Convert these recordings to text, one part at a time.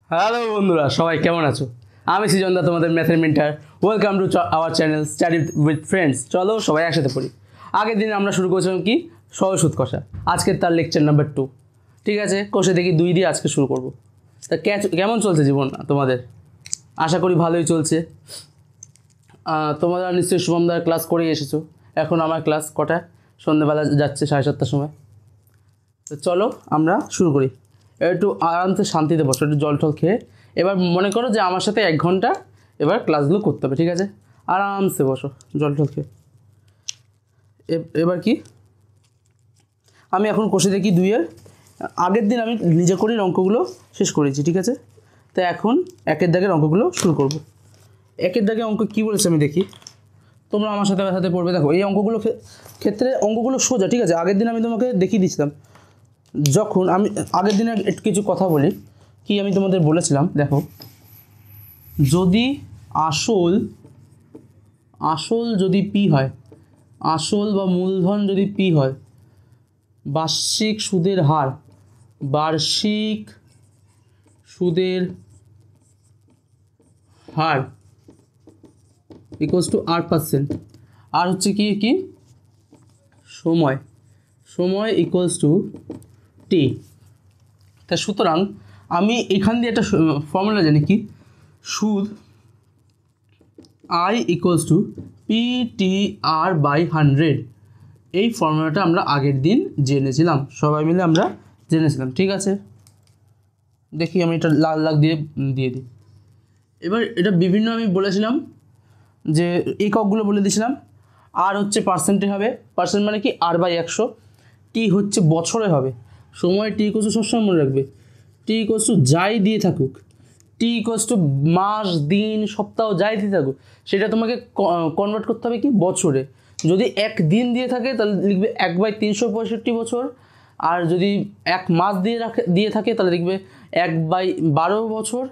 Hello বন্ধুরা, সবাই কেমন আছো? আমি সৃজন দা, তোমাদের ম্যাথের mentor. Welcome to our channel study with friends. চলো সবাই একসাথে পড়ি। আগের দিন আমরা শুরু করেছিলাম কি সহজ সুদ কষা, আজকের তার লেকচার নাম্বার 2। ঠিক আছে, কষে দেখি 2 দিয়ে আজকে শুরু করব। তা কেমন চলছে জীবন তোমাদের? আশা করি ভালোই চলছে। তোমরা নিশ্চয়ই শুভমদার ক্লাস করেই এসেছো। এখন আমার ক্লাস কটা? সন্ধ্যেবেলা যাচ্ছে 7:30টার সময়। তো চলো আমরা শুরু করি। একটু আরামসে শান্তিতে বসো, একটু জল টল খেয়ে। এবার মনে করো যে আমার সাথে 1 ঘন্টা এবার ক্লাসগুলো করতে হবে। ঠিক আছে, আরামসে বসো জল টল খেয়ে। এবার কি আমি এখন কষে দেখি 2-এর। আগের দিন আমি নিজে করেই অঙ্কগুলো শেষ করেছি। ঠিক আছে, তো এখন 1-এর দাগের অঙ্কগুলো শুরু করব। 1-এর দাগে অঙ্ক কী বলেছে আমি দেখি, তোমরা আমার সাথে পড়বে। দেখো এই অঙ্কগুলো ক্ষেত্রে অঙ্কগুলো সোজা। ঠিক আছে, আগের দিন আমি তোমাকে দেখিয়ে দিয়েছিলাম। যখন আমি আগের দিনে একটু কিছু কথা বলি, কি আমি তোমাদের বলেছিলাম, দেখো যদি আসল যদি পি হয়, আসল বা মূলধন যদি পি হয়, বার্ষিক সুদের হার ইকুয়ালস টু R%। আর হচ্ছে কি সময় ইকুয়ালস টু টি। তা সুতরাং আমি এখান দিয়ে একটা ফর্মুলা জানি, কি সুদ I ইকুয়ালস টু PTR/100। এই ফর্মুলাটা আমরা আগের দিন জেনেছিলাম, সবাই মিলে আমরা জেনেছিলাম। ঠিক আছে, দেখি আমি এটা লাল দিয়ে দিই। এবার এটা বিভিন্ন আমি বলেছিলাম যে এককগুলো বলে দিয়েছিলাম। আর হচ্ছে পার্সেন্টে হবে, পার্সেন্ট মানে কি R/100। টি হচ্ছে বছরে হবে, সময় টি ইকুয়ালস টু সবসময় মনে রাখবে টি ইকুয়ালস টু যাই দিয়ে থাকুক, টি ইকুয়ালস টু মাস, দিন, সপ্তাহ যাই দিয়ে থাকুক, সেটা তোমাকে কনভার্ট করতে হবে কি বছরে। যদি 1 দিন দিয়ে থাকে তাহলে লিখবে 1/365 বছর। আর যদি 1 মাস দিয়ে থাকে তাহলে লিখবে 1/12 বছর।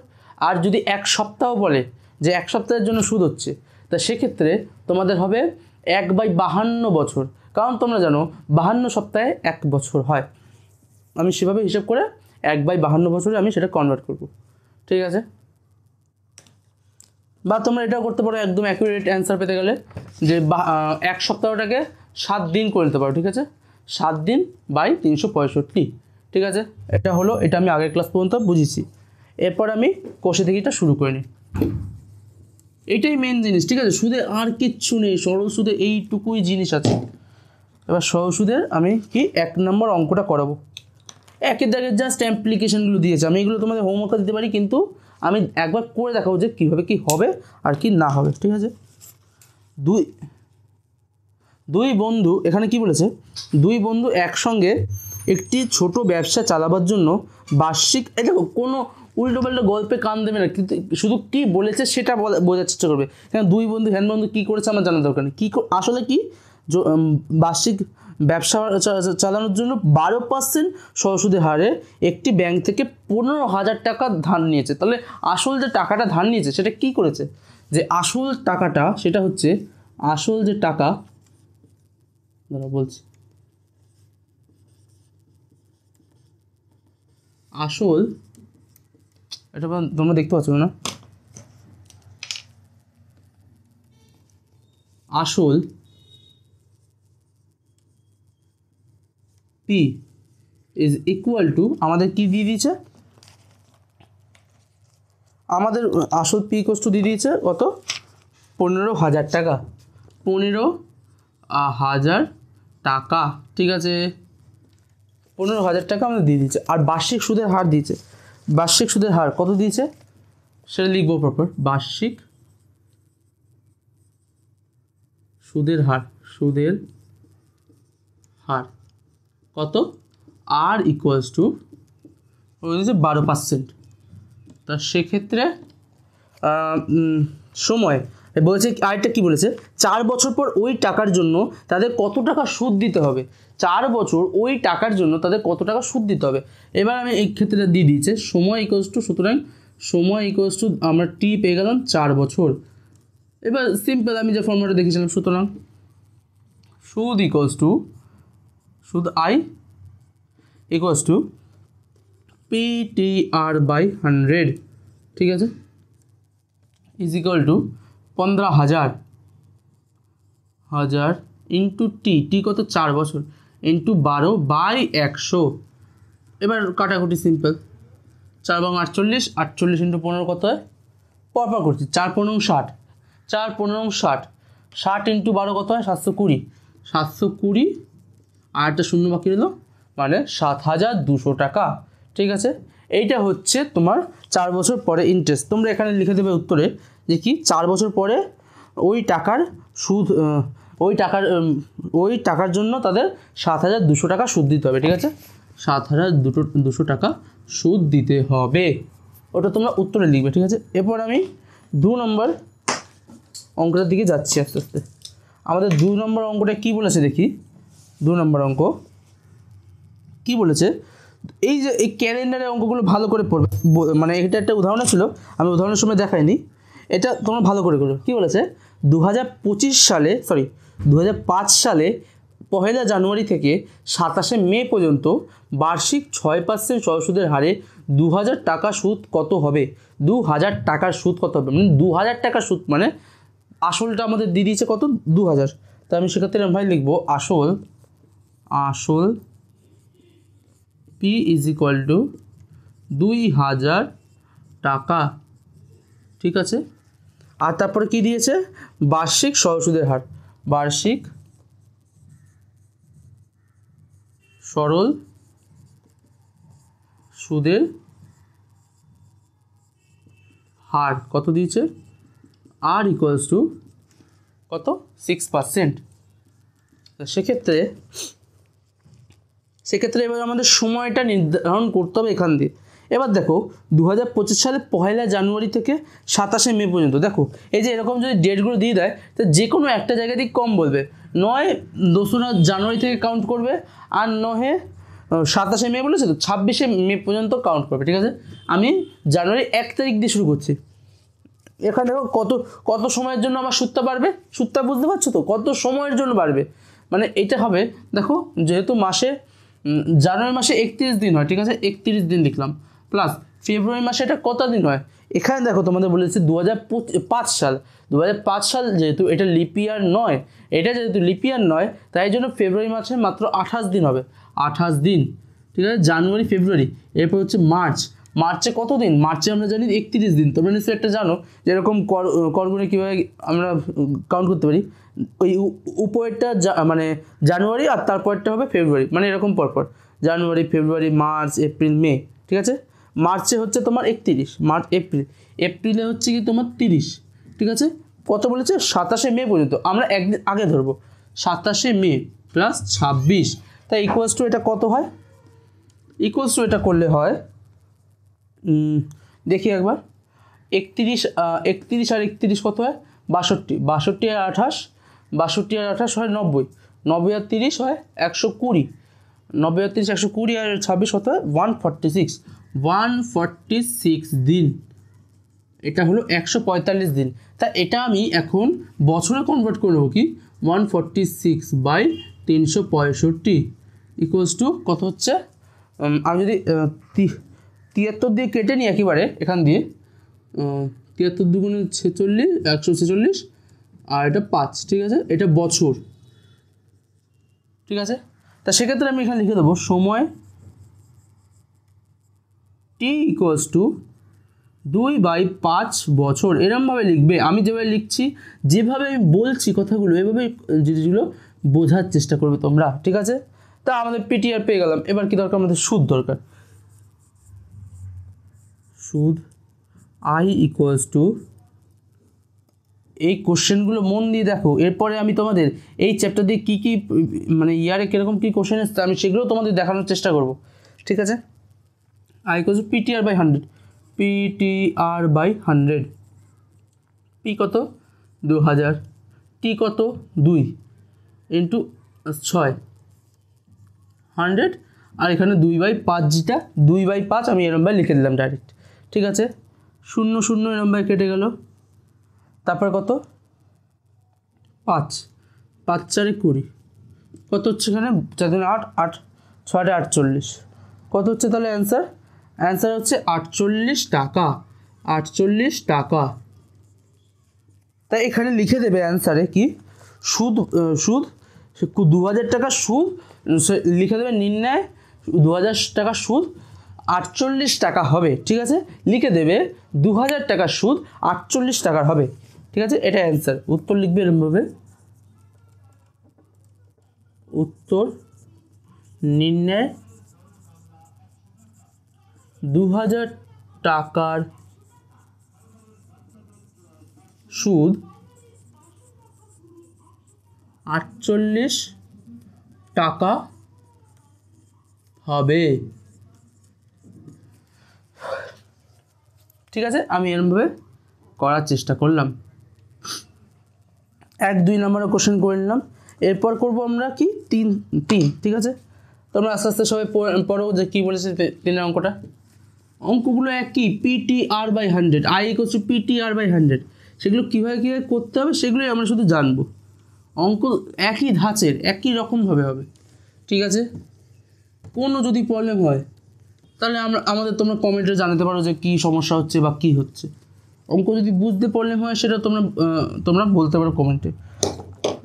আর যদি 1 সপ্তাহ বলে যে 1 সপ্তাহের জন্য সুদ হচ্ছে, তা সেক্ষেত্রে তোমাদের হবে 1/52 বছর। কারণ তোমরা জানো 52 সপ্তাহে 1 বছর হয়। আমি সেভাবে হিসাব করে 1/52 বছরে আমি সেটা কনভার্ট করব। ঠিক আছে, বা তোমরা এটাও করতে পারো একদম অ্যাকুরেট অ্যান্সার পেতে গেলে, যে 1 সপ্তাহটাকে 7 দিন করে নিতে পারো। ঠিক আছে, 7 দিন বাই 365। ঠিক আছে, এটা হলো, এটা আমি আগের ক্লাস পর্যন্ত বুঝিয়েছি। এরপর আমি কষে থেকে এটা শুরু করে নিই। এইটাই মেন জিনিস। ঠিক আছে, সুদে আর কিচ্ছু নেই, সরল সুদে এইটুকুই জিনিস আছে। এবার সরল সুদের আমি কি 1 নম্বর অঙ্কটা করাবো। 1-এর দাগের জাস্ট অ্যাপ্লিকেশনগুলো দিয়েছে, আমি এগুলো তোমাদের হোমওয়ার্কও দিতে পারি, কিন্তু আমি একবার করে দেখাবো যে কীভাবে কী হবে আর কি না হবে। ঠিক আছে, দুই বন্ধু, এখানে কি বলেছে, 2 বন্ধু একসঙ্গে একটি ছোট ব্যবসা চালাবার জন্য বার্ষিক, এটা কোনো উল্টোপাল্টা গল্পে কান দেবে না, কিন্তু শুধু কী বলেছে সেটা বোঝার চেষ্টা করবে। কারণ 2 বন্ধু বন্ধু কী করেছে আমার জানার দরকার নেই, আসলে কি বার্ষিক ব্যবসা চালানোর জন্য 12% সুদের হারে একটি ব্যাংক থেকে 15,000 টাকা ধার নিয়েছে। তাহলে আসল যে টাকাটা ধার নিয়েছে সেটা কি করেছে, যে আসল টাকাটা সেটা হচ্ছে, আসল যে টাকা, বলছি আসল, এটা তোমরা দেখতে পাচ্ছ না, আসল পি ইজ ইকুয়াল টু, আমাদের কি দিয়ে দিয়েছে, আমাদের আসল পি ইকুয়াল টু দিয়ে দিয়েছে কত, 15,000 টাকা। 15,000 টাকা। ঠিক আছে, 15,000 টাকা আমাদের দিয়ে দিয়েছে। আর বার্ষিক সুদের হার দিয়েছে, বার্ষিক সুদের হার কত দিয়েছে সেটা লিখবো প্রপার। বার্ষিক সুদের হার কত, আর ইকুয়ালস টু 12%। তা সেক্ষেত্রে সময় বলেছে, আরেকটা কি বলেছে, 4 বছর পর ওই টাকার জন্য তাদের কত টাকা সুদ দিতে হবে। 4 বছর ওই টাকার জন্য তাদের কত টাকা সুদ দিতে হবে। এবার আমি এই ক্ষেত্রে দিয়ে দিয়েছে সময় ইকুয়ালস টু, সুতরাং সময় ইকুয়ালস টু আমরা টি পেয়ে গেলাম 4 বছর। এবার সিম্পল আমি যে ফর্মুলাটা দেখেছিলাম, সুতরাং সুদ ইকুয়ালস টু, সুদ আই ইকুয়ালস টু PTR/100। ঠিক আছে, is equal two 15,000 into T কত 4 বছর ইন্টু 12/100। এবার কাটাকুটি সিম্পল, 4 এবং 48, 48 ইন্টু 15 কত হয়, পরপর করছি, 4 15 60, 4 15 60, 60 ইন্টু 12 কত হয় 720, 720 আর একটা শূন্য বাকি রইল, মানে 7,200 টাকা। ঠিক আছে, এইটা হচ্ছে তোমার 4 বছর পরে ইন্টারেস্ট। তোমরা এখানে লিখে দেবে উত্তরে যে কি 4 বছর পরে ওই টাকার সুদ, ওই টাকার জন্য তাদের 7,200 টাকা সুদ দিতে হবে। ঠিক আছে, 7,200 টাকা সুদ দিতে হবে, ওটা তোমরা উত্তরে লিখবে। ঠিক আছে, এরপর আমি 2 নম্বর অঙ্কটার দিকে যাচ্ছি আস্তে আস্তে। আমাদের 2 নম্বর অঙ্কটা কি বলেছে দেখি। 2 নম্বর অঙ্ক কি বলেছে, এই যে এই ক্যালেন্ডারের অঙ্কগুলো ভালো করে পড়বে, মানে এটা একটা উদাহরণ ছিল, আমি উদাহরণের সময় দেখাইনি, এটা তোমরা ভালো করে করো। কী বলেছে, 2005 সালে 1 জানুয়ারি থেকে 27 মে পর্যন্ত বার্ষিক 6% সুদের হারে 2,000 টাকা সুদ কত হবে। 2,000 টাকার সুদ কত হবে, মানে 2,000 টাকার সুদ, মানে আসলটা আমাদের দিয়ে দিয়েছে কত 2,000। তো আমি সেক্ষেত্রে ভাই লিখবো আসল পি ইজ ইকুয়াল টু 2,000 টাকা। ঠিক আছে, আর তারপরে কি দিয়েছে, বার্ষিক সুদের হার, বার্ষিক সরল সুদের হার কত দিয়েছে, আর ইকুয়ালস টু কত 6%। সেক্ষেত্রে এবার আমাদের সময়টা নির্ধারণ করতে হবে এখান দিয়ে। এবার দেখো 2025 সালে 1 জানুয়ারি থেকে 27 মে পর্যন্ত, দেখো এই যে এরকম যদি ডেটগুলো দিয়ে দেয় তো যে কোনো একটা জায়গা দিয়ে কম বলবে, নয় 2রা জানুয়ারি থেকে কাউন্ট করবে, আর নহে 27 মে বলেছে তো 26 মে পর্যন্ত কাউন্ট করবে। ঠিক আছে, আমি জানুয়ারি 1 তারিখ দিয়ে শুরু করছি। এখানে দেখো কত সময়ের জন্য আমার সুদটা বাড়বে, সুদটা বুঝতে পারছো তো, কত সময়ের জন্য বাড়বে, মানে এটা হবে, দেখো যেহেতু জানুয়ারি মাসে 31 দিন হয়, ঠিক আছে 31 দিন লিখলাম, প্লাস ফেব্রুয়ারি মাসে এটা কত দিন হয়, এখানে দেখো তোমাদের বলেছি 2005 সাল, 2005 সাল যেহেতু এটা লিপিয়ার নয়, এটা যেহেতু লিপিয়ার নয় তাই জন্য ফেব্রুয়ারি মাসে মাত্র 28 দিন হবে, 28 দিন। ঠিক আছে, জানুয়ারি ফেব্রুয়ারি, এরপর হচ্ছে মার্চে কত দিন, মার্চে আমরা জানি 31 দিন। তোমরা নিশ্চয়ই একটা জানো যেরকম করগুনে কীভাবে আমরা কাউন্ট করতে পারি, ওই উপরেরটা মানে জানুয়ারি আর তারপরটা হবে ফেব্রুয়ারি, মানে এরকম পরপর জানুয়ারি ফেব্রুয়ারি মার্চ এপ্রিল মে। ঠিক আছে, মার্চে হচ্ছে তোমার 31, এপ্রিলে হচ্ছে কি তোমার 30। ঠিক আছে, কত বলেছে 27 মে পর্যন্ত, আমরা একদিন আগে ধরবো, 27 মে প্লাস 26, তাই ইকুয়ালস টু এটা কত হয়, ইকুয়ালস টু এটা করলে হয়, দেখি একবার, 31 আর 31 কত হয় 62, 62 আর 28, 62 আর 28 হয় 90, 90 আর 30 হয় 120, 90 আর 30 120 আর 26 কত হয় 146 দিন, এটা হলো 145 দিন। তা এটা আমি এখন বছরে কনভার্ট করে নেবো কি, 146/365 ইকুয়ালস টু কত হচ্ছে, আমি যদি 73 দিয়ে কেটে নিই একেবারে এখান দিয়ে, 73 দুগুণে 46, 146 আর এটা 5। ঠিক আছে, এটা বছর। ঠিক আছে, তা সেক্ষেত্রে আমি এখানে লিখে দেবো সময় টি ইকুয়ালস টু 2/5 বছর, এরমভাবে লিখবে। আমি যেভাবে লিখছি, যেভাবে আমি বলছি কথাগুলো, এভাবে জিনিসগুলো বোঝার চেষ্টা করবে তোমরা। ঠিক আছে, তা আমাদের পিটিআর পেয়ে গেলাম। এবার কি দরকার, আমাদের সুদ দরকার, সুদ আই ইকুয়ালস টু, এই কোশ্চেনগুলো মন দিয়ে দেখো, এরপরে আমি তোমাদের এই চ্যাপ্টার দিয়ে কী কী মানে ইয়ারে কীরকম কী কোশ্চেন এসছে আমি সেগুলো তোমাদের দেখানোর চেষ্টা করব। ঠিক আছে, I equals to PTR/100, PTR/100, P কত 2000, টি কত 2 ইন্টু 6 100, আর এখানে 2/5, যেটা 2/5 আমি এরমভাবে লিখে দিলাম ডাইরেক্ট। ঠিক আছে, 0 0 এরমভাবে কেটে গেল, তারপর কত 5, 5 4 20, কত হচ্ছে এখানে 4 8 8 6 48, কত হচ্ছে তাহলে অ্যান্সার হচ্ছে 48 টাকা। 48 টাকা। তাই এখানে লিখে দেবে অ্যান্সারে কি সুদ 2000 টাকা সুদ লিখে দেবে নির্ণয় 2000 টাকা সুদ 48 টাকা হবে, ঠিক আছে। লিখে দেবে 2000 টাকা সুদ 48 টাকার হবে, ঠিক আছে। এটা অ্যান্সার। উত্তর লিখবে এরকমভাবে, উত্তর নির্ণয় 2000 টাকার সুদ 48 টাকা হবে, ঠিক আছে। আমি এরকমভাবে করার চেষ্টা করলাম। 1-2 নম্বরের কোশ্চেন করে নিলাম। এরপর করব আমরা কি 3, ঠিক আছে। তোমরা আস্তে আস্তে সবাই পড়ো যে কী বলেছে 3 অঙ্কটা। অঙ্কগুলো একই, PTR/100, I = PTR/100। সেগুলো কীভাবে করতে হবে সেগুলোই আমরা শুধু জানবো। অঙ্ক একই ধাঁচের, একই রকমভাবে হবে, ঠিক আছে। কোনো যদি প্রবলেম হয় তাহলে আমাদের তোমরা কমেন্টে জানাতে পারো যে কী সমস্যা হচ্ছে বা কী হচ্ছে। অঙ্ক যদি বুঝতে প্রবলেম হয় সেটা তোমরা বলতে পারো কমেন্টে।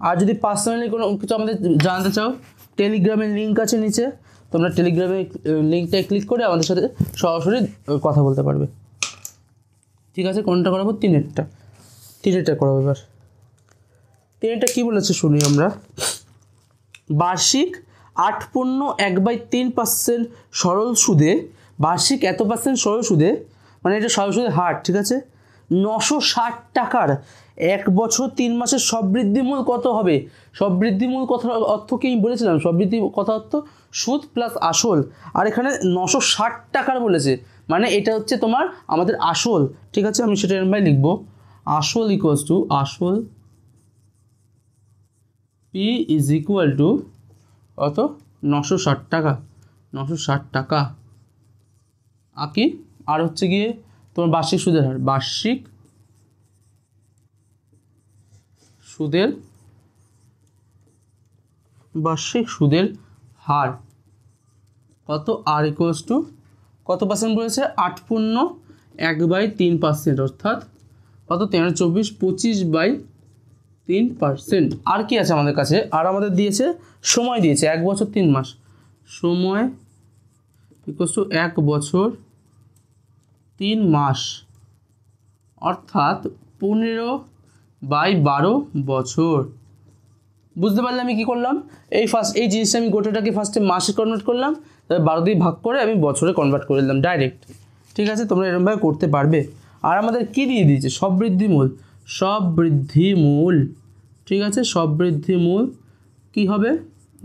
আর যদি পার্সোনালি কোনো কিছু আমাদের জানতে চাও, টেলিগ্রামের লিঙ্ক আছে নিচে, তোমরা টেলিগ্রামের লিঙ্কটায় ক্লিক করে আমাদের সাথে সরাসরি কথা বলতে পারবে, ঠিক আছে। কোনটা করাবো? 3-এরটা করাবো। এবার 3-এরটা কী বলেছে শুনি আমরা। বার্ষিক 8.1/3% সরল সুদে, বার্ষিক এত % সরল সুদে, মানে এটা সরল সুদের হার, ঠিক আছে, 960 টাকার 1 বছর 3 মাসের সবৃদ্ধি মূল কত হবে? সবৃদ্ধি মূল কথার অর্থ কি আমি বলেছিলাম? সবৃদ্ধি কথা অর্থ সুদ প্লাস আসল, আর এখানে 960 টাকার বলেছে, মানে এটা হচ্ছে তোমার আমাদের আসল, ঠিক আছে। আমি সেটা এরকমভাবে লিখবো, আসল = আসল P = কত? 960 টাকা, 960 টাকা। কি আর হচ্ছে গিয়ে তোমার বার্ষিক সুদের হার, বার্ষিক সুদের হার কত? R = কত % বলেছে? 8.1/3%, অর্থাৎ কত? 13, 24, 25/3%। আর কি আছে আমাদের কাছে? আর আমাদের দিয়েছে সময়, দিয়েছে 1 বছর 3 মাস। সময় = 1 বছর 3 মাস, অর্থাৎ 15/12 বছর। বুঝতে পারলে আমি কী করলাম? এই জিনিসটা আমি গোটাটাকে ফার্স্টে মাসে কনভার্ট করলাম, তারপর 12 দিয়ে ভাগ করে আমি বছরে কনভার্ট করে দিলাম ডাইরেক্ট, ঠিক আছে। তোমরা এরকমভাবে করতে পারবে। আর আমাদের কী দিয়ে দিয়েছে? সবৃদ্ধিমূল, ঠিক আছে। সবৃদ্ধিমূল কী হবে? =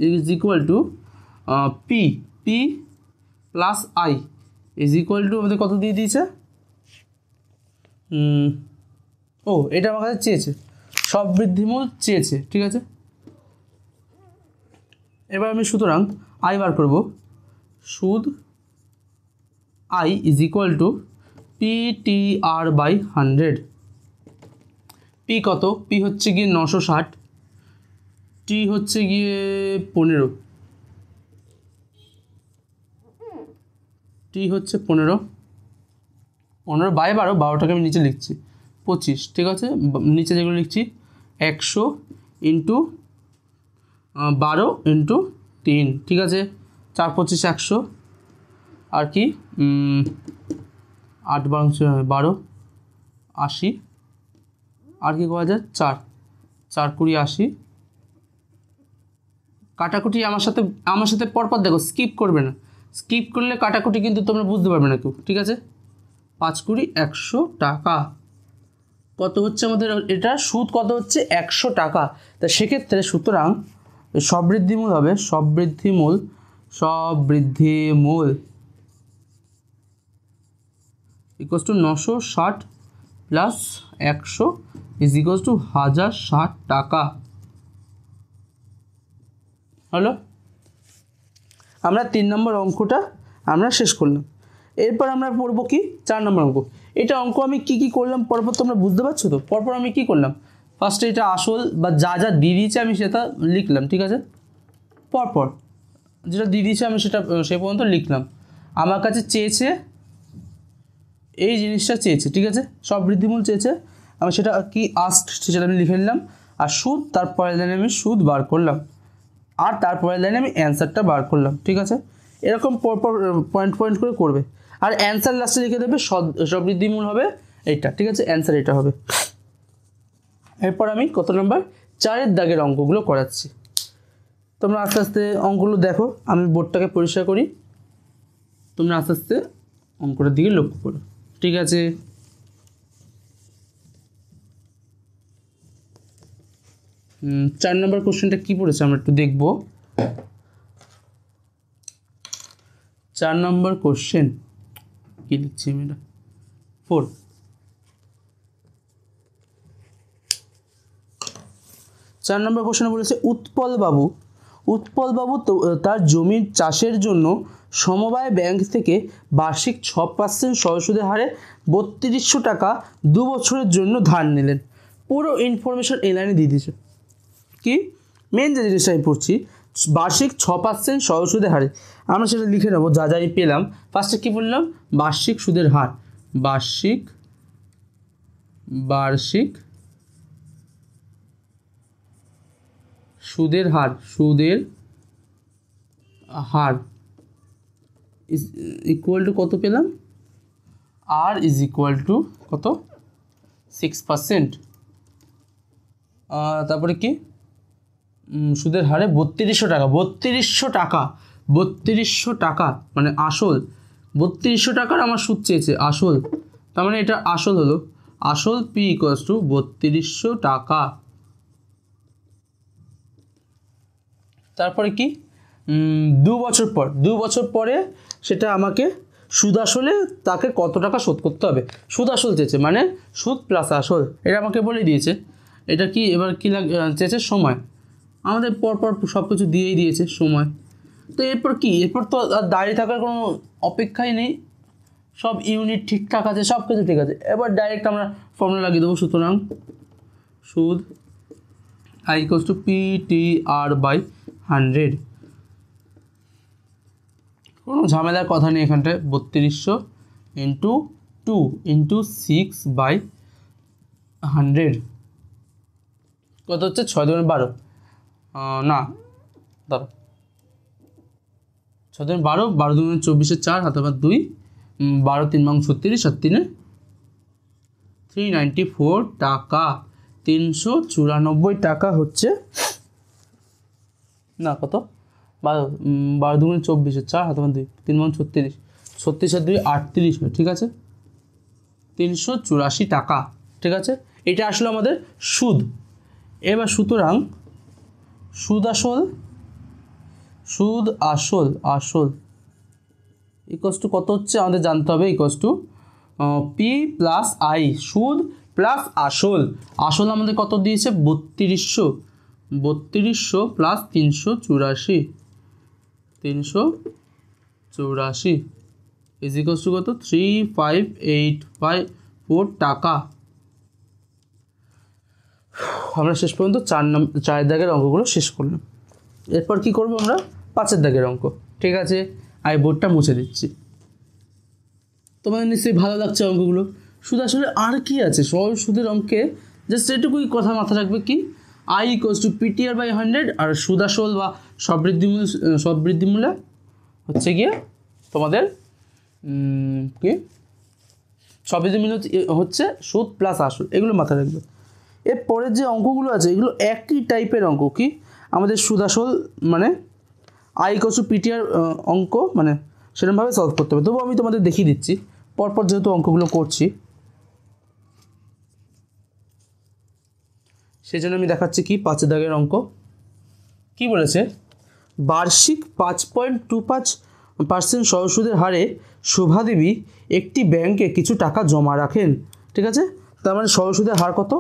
P + I = আমাদের কত দিয়ে দিয়েছে? এটা আমার কাছে চেয়েছে, সবৃদ্ধিমূল চেয়েছে, ঠিক আছে। এবার আমি সুতরাং I বার করব। সুদ I = PTR/100। P কত? P হচ্ছে গিয়ে 960, T হচ্ছে গিয়ে 15, T হচ্ছে 15, 15/12, 12টাকে আমি নিচে লিখছি 25, ঠিক আছে। নিচে যেগুলো লিখছি 100 × 12 × 3, ঠিক আছে। 4 25 100, আর কি 8 12 80, আর কি করা যায়? 4 20 80। কাটাকুটি আমার সাথে পরপর দেখো, স্কিপ করবে না, স্কিপ করলে কাটাকুটি কিন্তু তোমরা বুঝতে পারবে না কেউ, ঠিক আছে। 5 20 100 টাকা কত হচ্ছে আমাদের? এটা সুদ কত হচ্ছে? 100 টাকা। তা সেক্ষেত্রে সুতরাং সবৃদ্ধিমূল হবে, সবৃদ্ধিমূল = 960 + 100 = 1060 টাকা। হলো? আমরা 3 নম্বর অঙ্কটা আমরা শেষ করলাম। এরপর আমরা পড়বো কি 4 নম্বর অঙ্ক। এটা অঙ্ক আমি কি করলাম পরপর তোমরা বুঝতে পারছো তো? পরপর আমি কি করলাম, ফার্স্টে এটা আসল বা যা দিয়ে দিয়েছে আমি সেটা লিখলাম, ঠিক আছে। পরপর যেটা দিয়ে দিয়েছে আমি সেটা সে পর্যন্ত লিখলাম। আমার কাছে চেয়েছে এই জিনিসটা চেয়েছে, ঠিক আছে, সব বৃদ্ধিমূল চেয়েছে, আমি সেটা কি আস্ট সেটা আমি লিখে নিলাম, আর সুদ তার পরের লাইনে আমি সুদ বার করলাম, আর তারপরের লাইনে আমি অ্যান্সারটা বার করলাম, ঠিক আছে। এরকম পরপর পয়েন্ট পয়েন্ট করে করবে, আর অ্যান্সার লাস্টে লিখে দেবে সবৃদ্ধিমূল হবে এইটা, ঠিক আছে, অ্যান্সার এটা হবে। এরপর আমি কত নম্বর 4 দাগের অঙ্কগুলো করাচ্ছি। তোমরা আস্তে আস্তে অঙ্কগুলো দেখো, আমি বোর্ডটাকে পরিষ্কার করি, তোমরা আস্তে আস্তে অঙ্কটার দিকে লক্ষ্য করো, ঠিক আছে। চার নম্বর কোশ্চেনটা কি পড়েছে আমরা একটু দেখব। 4 নম্বর কোশ্চেন কি লিখছি আমি, এটা 4। 4 নম্বর কোশ্চেনে বলেছে উৎপলবাবু তার জমির চাষের জন্য সমবায় ব্যাংক থেকে বার্ষিক 6% সহসুদের হারে 3200 টাকা 2 বছরের জন্য ধার নিলেন। পুরো ইনফরমেশন এই লাইনে দিয়ে দিয়েছে। কি মেন যে জিনিসটা আমি পড়ছি, বার্ষিক 6% সহসুদের হারে, আমরা সেটা লিখে নেবো যা যা আমি পেলাম। ফার্স্টে কী বললাম, বার্ষিক সুদের হার, বার্ষিক সুদের হার ইজ ইকুয়াল টু কত পেলাম, আর ইজ ইকুয়াল টু কত 6%। তারপরে কি সুদের হারে 3200 টাকা, 3200 টাকা মানে আসল, 3200 টাকার আমার সুদ চেয়েছে আসল, তার মানে এটা আসল হলো, আসল পি ইকুয়ালস টু 3200 টাকা। তারপরে কি 2 বছর পরে সেটা আমাকে সুদ আসলে তাকে কত টাকা শোধ করতে হবে, সুদ আসল চেয়েছে মানে সুদ প্লাস আসল, এটা আমাকে বলে দিয়েছে। এটা কি এবার কী চেয়েছে, সময়, আমাদের পরপর সব কিছু দিয়েই দিয়েছে সময়। তো এরপর কি, এরপর তো আর দাঁড়িয়ে থাকার কোনো অপেক্ষাই নেই, সব ইউনিট ঠিকঠাক আছে, সব কিছু ঠিক আছে। এবার ডাইরেক্ট আমরা ফর্মুলা লাগিয়ে দেবো, সুতরাং সুদ আই ইকুয়ালস টু PTR/100। কোনো ঝামেলার কথা নেই এখানটায়, 3200 ইন্টু 2 ইন্টু 6/100 কত হচ্ছে, 6 2 12, না ধরো 6 2 12, 12 2 24, 4 হাতে 2, 12 3 36, আর 3 394 টাকা, 394 টাকা হচ্ছে, না কত 12 2 24, 4 হাতে 2, 3 36, 36 আর 2 38 হয়, ঠিক আছে, 384 টাকা, ঠিক আছে। এটা আসলে আমাদের সুদ। এবার সুতরাং সুদ আসল ইকুয়ালস টু কত হচ্ছে আমাদের জানতে হবে, equals to P plus I, সুদ প্লাস আসল আসল আমাদের কত দিয়েছে 3200 প্লাস 384 ইজ ইকুয়ালস টু কত 3584 টাকা। আমরা শেষ পর্যন্ত 4 দাগের অঙ্কগুলো শেষ করলাম। এরপর কি করব আমরা 5 দাগের অঙ্ক, ঠিক আছে। আমি বোর্ডটা মুছে দিচ্ছি, তোমাদের নিশ্চয়ই ভালো লাগছে অঙ্কগুলো। সুদ আসলে আর কি আছে, সহজ সুদের অঙ্কে জাস্ট এটুকুই কথা মাথায় রাখবে, কি আই ইকুয়ালস টু PTR/100, আর সুদ আসল বা সবৃদ্ধিমূল্য হচ্ছে গিয়ে তোমাদের কি সবৃদ্ধিমূল্য হচ্ছে সুদ প্লাস আসল, এগুলো মাথায় রাখবে। এরপরের যে অঙ্কগুলো আছে এগুলো একই টাইপের অঙ্ক, কি আমাদের সুদ আসল মানে আই ইকুয়ালস টু PTR অঙ্ক মানে সেরকমভাবে সলভ করতে হবে। তবুও আমি তোমাদের দেখিয়ে দিচ্ছি পরপর যেহেতু অঙ্কগুলো করছি, সেই জন্য আমি দেখাচ্ছি কি 5 দাগের অঙ্ক কি বলেছে, বার্ষিক 5.25% সহসুদের হারে শোভাদেবী একটি ব্যাংকে কিছু টাকা জমা রাখেন, ঠিক আছে। তার মানে সহসুদের হার কত,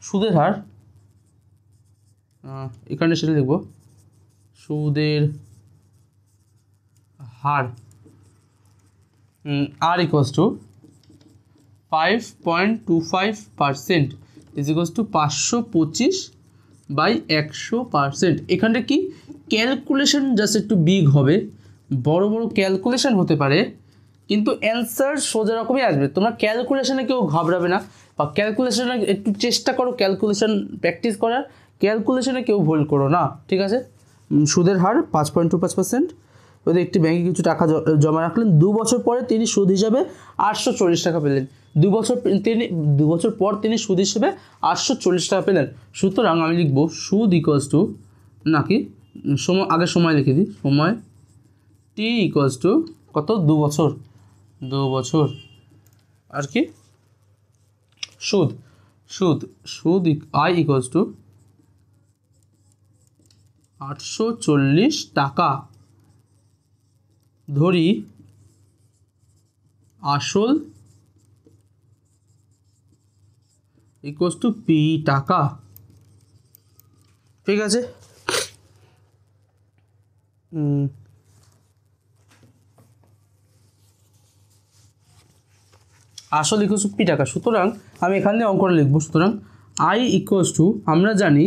সুদের হার এখানে সেটা লিখব, সুদের হার আর equals to 5.25% is equals to 525/100%। এখানটা কি ক্যালকুলেশন জাস্ট একটু বিগ হবে, বড় বড় ক্যালকুলেশন হতে পারে, কিন্তু অ্যান্সার সোজা রকমই আসবে। তোমরা ক্যালকুলেশনে কেউ ঘাবড়াবে না, বা ক্যালকুলেশনে একটু চেষ্টা করো ক্যালকুলেশন প্র্যাকটিস করার, ক্যালকুলেশনে কেউ ভুল করো না, ঠিক আছে। সুদের হার 5.25%। ওদের একটি ব্যাংকে কিছু টাকা জমা রাখলেন, 2 বছর পরে তিনি সুদ হিসাবে 840 টাকা পেলেন। 2 বছর পর তিনি সুদ হিসেবে 840 টাকা পেলেন। সুতরাং আমি লিখব সুদ ইকুয়ালস টু, নাকি আগে সময় লিখে দিই, সময় টি ইকুয়ালস টু কত, 2 বছর, 2 বছর, আর কি সুদ সুদ সুদ আই ইকুয়ালস টু 840 টাকা। ধরি আসল ইকুয়ালস টু পি টাকা, ঠিক আছে। আসল ইকুয়ালস টু পি টাকা। সুতরাং আমি এখান দিয়ে অঙ্কটা লিখব। সুতরাং আই ইকুয়ালস টু, আমরা জানি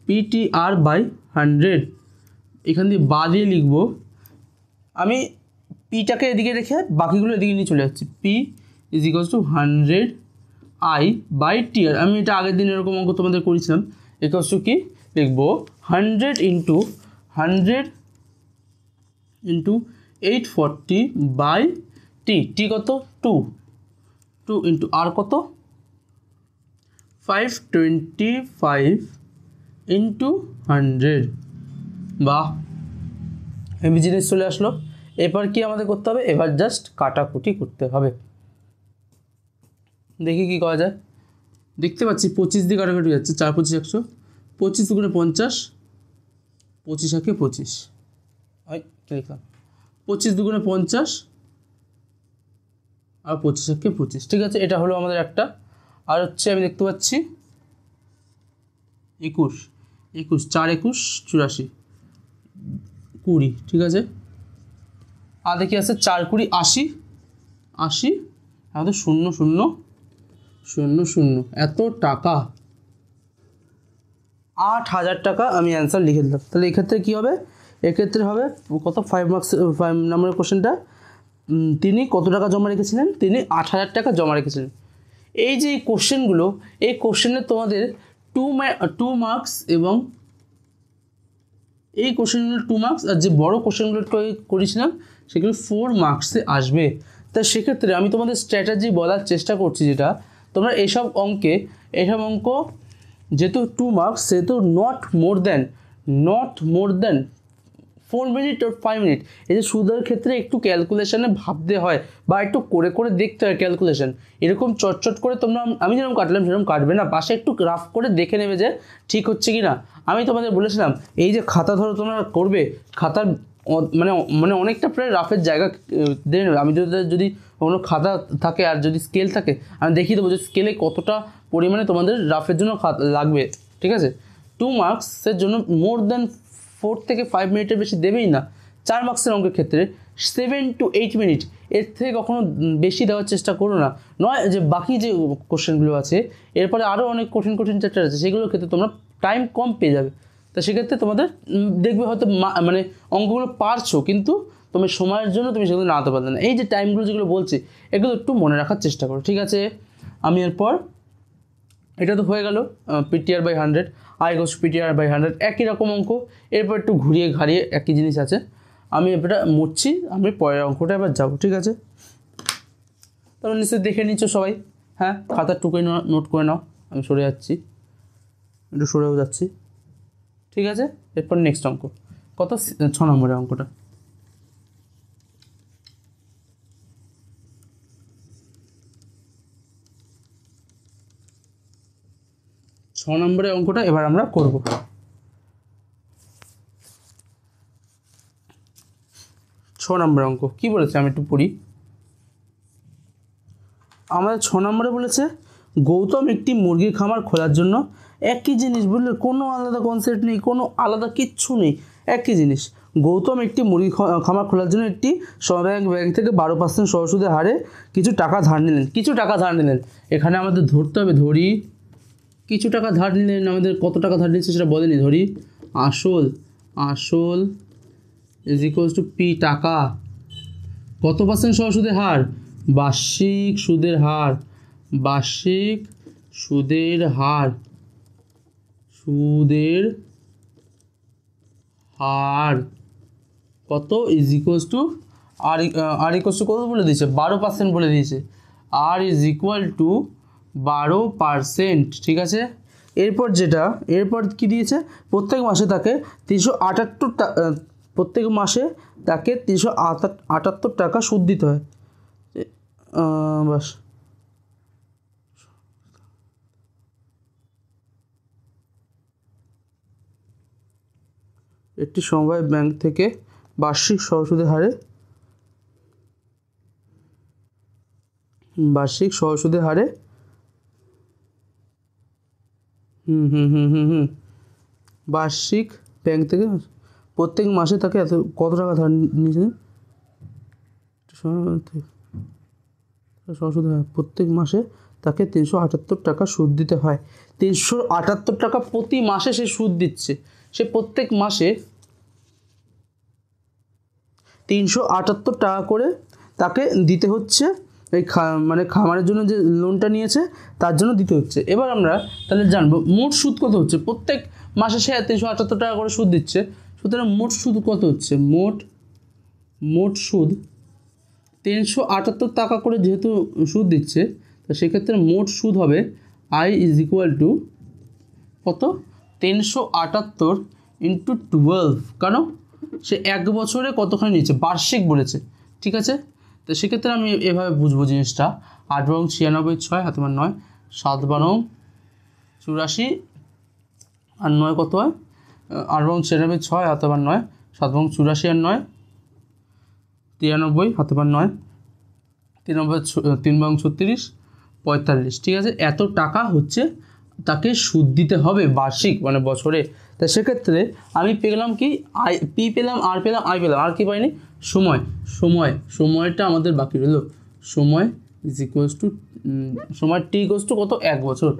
পিটিআর বাই 100, এখান দিয়ে বা দিয়ে লিখব। আমি পিটাকে এদিকে রেখে বাকিগুলো এদিকে নিয়ে চলে যাচ্ছি। P is equals to 100 I by TR. আমি এটা আগের দিন এরকম অঙ্ক তোমাদের করেছিলাম। ইকুয়ালস টু কি লিখব, 100 ইন্টু 840 বাই টি। টি কত, 2 ইন্টু আর কত, 525 ইন্টু 100। বাহ, হেভি জিনিস চলে আসলো। এবার কি আমাদের করতে হবে, এবার জাস্ট কাটাকুটি করতে হবে। দেখি কি করা যায়। দেখতে পাচ্ছি 25 দিয়ে কাটাকুটি যাচ্ছে, 4 25 100, 25 দুগুণে 50, 25 একে 25, কি লিখলাম, 25 দুগুণে 50 আর 25 একে 25, ঠিক আছে। এটা হলো আমাদের একটা। আর হচ্ছে আমি দেখতে পাচ্ছি 21, 4 21 84 20, ঠিক আছে। আর দেখি আছে 4 20 80, আমাদের 0 0 0 0, এত টাকা, 8000 টাকা আমি অ্যান্সার লিখে দিলাম। তাহলে এক্ষেত্রে কী হবে, এক্ষেত্রে হবে কত, 5 নম্বরের কোশ্চেনটা, তিনি কত টাকা জমা রেখেছিলেন, তিনি 8000 টাকা জমা রেখেছিলেন। এই যে কোশ্চেনগুলো, এই কোশ্চেনে তোমাদের 2 মার্কস, এবং এই কোশ্চেনগুলো 2 মার্কস, আর যে বড় কোশ্চেনগুলো করেছিলাম সেগুলো 4 মার্কসে আসবে। তা সেক্ষেত্রে আমি তোমাদের স্ট্র্যাটেজি বলার চেষ্টা করছি, যেটা তোমরা এইসব অঙ্ক যেহেতু 2 মার্কস, সেহেতু not more than 4 minute or 5 minute. এই যে সুদের ক্ষেত্রে একটু ক্যালকুলেশনে ভাবতে হয়, বা একটু করে দেখতে হয় ক্যালকুলেশন। এরকম চটচট করে তোমরা, আমি যেরকম কাটলাম সেরকম কাটবে না, পাশে একটু রাফ করে দেখে নেবে যে ঠিক হচ্ছে কি না। আমি তোমাদের বলেছিলাম এই যে খাতা ধরো তোমরা করবে, খাতার মানে অনেকটা প্রায় রাফের জায়গা দিয়ে নেবে। আমি যদি কোনো খাতা থাকে আর যদি স্কেল থাকে, আমি দেখিয়ে দেবো যে স্কেলে কতটা পরিমাণে তোমাদের রাফের জন্য লাগবে, ঠিক আছে। 2 মার্কসের জন্য মোর দ্যান 4 থেকে 5 মিনিটের বেশি দেবেই না। 4 মার্কসের অঙ্কের ক্ষেত্রে 7 to 8 মিনিট, এর থেকে কখনো বেশি দেওয়ার চেষ্টা করো না। নয় যে বাকি যে কোশ্চেনগুলো আছে, এরপরে আরও অনেক কঠিন চ্যাপ্টার আছে, সেগুলোর ক্ষেত্রে তোমরা টাইম কম পেয়ে যাবে। তো সেক্ষেত্রে তোমাদের দেখবে হয়তো মানে অঙ্কগুলো পারছো, কিন্তু তুমি সময়ের জন্য তুমি সেগুলো না আনতে পারবে না। এই যে টাইমগুলো যেগুলো বলছি, এগুলো একটু মনে রাখার চেষ্টা করো, ঠিক আছে। আমি এরপর, এটা তো হয়ে গেল PTR by 100, I goes PTR by 100, একই রকম অঙ্ক। এরপর একটু ঘুরিয়ে ঘাড়িয়ে একই জিনিস আছে, আমি এটা মুছছি, আমি পরের অঙ্কটা এবার যাবো, ঠিক আছে। তারপর নিশ্চয়ই দেখে নিচ্ছ সবাই, হ্যাঁ, খাতার টুকুই নোট করে নাও। আমি সরে যাচ্ছি, একটু সরেও যাচ্ছি, ঠিক আছে। এরপর নেক্সট অঙ্ক কত, 6 নম্বরের অঙ্কটা। 6 নম্বরের অঙ্কটা এবার আমরা করব। 6 নম্বরের অঙ্ক কি বলেছে আমি একটু পড়ি। আমাদের 6 নম্বরে বলেছে, গৌতম একটি মুরগির খামার খোলার জন্য, একই জিনিস, বুঝলে, কোনো আলাদা কনসেপ্ট নেই, কোনো আলাদা কিচ্ছু নেই, একই জিনিস। গৌতম একটি মুরগি খামার খোলার জন্য একটি ব্যাংক থেকে 12% সহসুদের হারে কিছু টাকা ধার নিলেন। এখানে আমাদের ধরতে হবে, ধরি কিছু টাকা ধার নিলেন, আমাদের কত টাকা ধার নিচ্ছে সেটা বলেনি। ধরি আসল ইজ ইকুয়ালস টু পি টাকা, কত পার্সেন্ট সহ সুদের হার? বার্ষিক সুদের হার, বার্ষিক সুদের হার, সুদের হার কত is equals to R equals to কত বলে দিয়েছে? 12% বলে দিয়েছে। আর ইজ ইকুয়াল টু 12%, ঠিক আছে। এরপর কি দিয়েছে? প্রত্যেক মাসে তাকে 378 প্রত্যেক মাসে তাকে 378 টাকা সুদ দিতে হয়। বাস একটি সমবায় ব্যাংক থেকে বার্ষিক সহসুদের হারে বার্ষিক ব্যাংক থেকে প্রত্যেক মাসে তাকে কত টাকা ধার নিয়েছে? সহসুদের হার প্রত্যেক মাসে তাকে 378 টাকা সুদ দিতে হয়। 378 টাকা প্রতি মাসে সে সুদ দিচ্ছে। সে প্রত্যেক মাসে 378 টাকা করে তাকে দিতে হচ্ছে, এই মানে খামারের জন্য যে লোনটা নিয়েছে তার জন্য দিতে হচ্ছে। এবার আমরা তাহলে জানবো মোট সুদ কত হচ্ছে। প্রত্যেক মাসে সে 378 টাকা করে সুদ দিচ্ছে, সুতরাং মোট সুদ কত হচ্ছে? মোট সুদ 378 টাকা করে যেহেতু সুদ দিচ্ছে, তো সেক্ষেত্রে মোট সুদ হবে আই ইজ ইকুয়াল টু কত? 378 ইন্টু 12। কেন? সে 1 বছরে কতখানি নিচ্ছে? বার্ষিক বলেছে, ঠিক আছে। তো সেক্ষেত্রে আমি এভাবে বুঝবো জিনিসটা। 8 বরং 96, 6 হাতে 9, 7 বরং 84 আর 9 কত হয়? 8 বরং 96, 6 হাতে 9, 7 বরং 84 আর 9 93 হাতে 9, 3 বরং 36, 45, ঠিক আছে। এত টাকা হচ্ছে তাকে সুদ দিতে হবে বার্ষিক, মানে বছরে। তা সেক্ষেত্রে আমি পেলাম কি? পি পেলাম, আর পেলাম, আই পেলাম, আর কি পাইনি? সময়টা আমাদের বাকি রইল। সময় ইজ ইকুয়ালস টু সময় টি ইকুয়ালস টু কত? 1 বছর।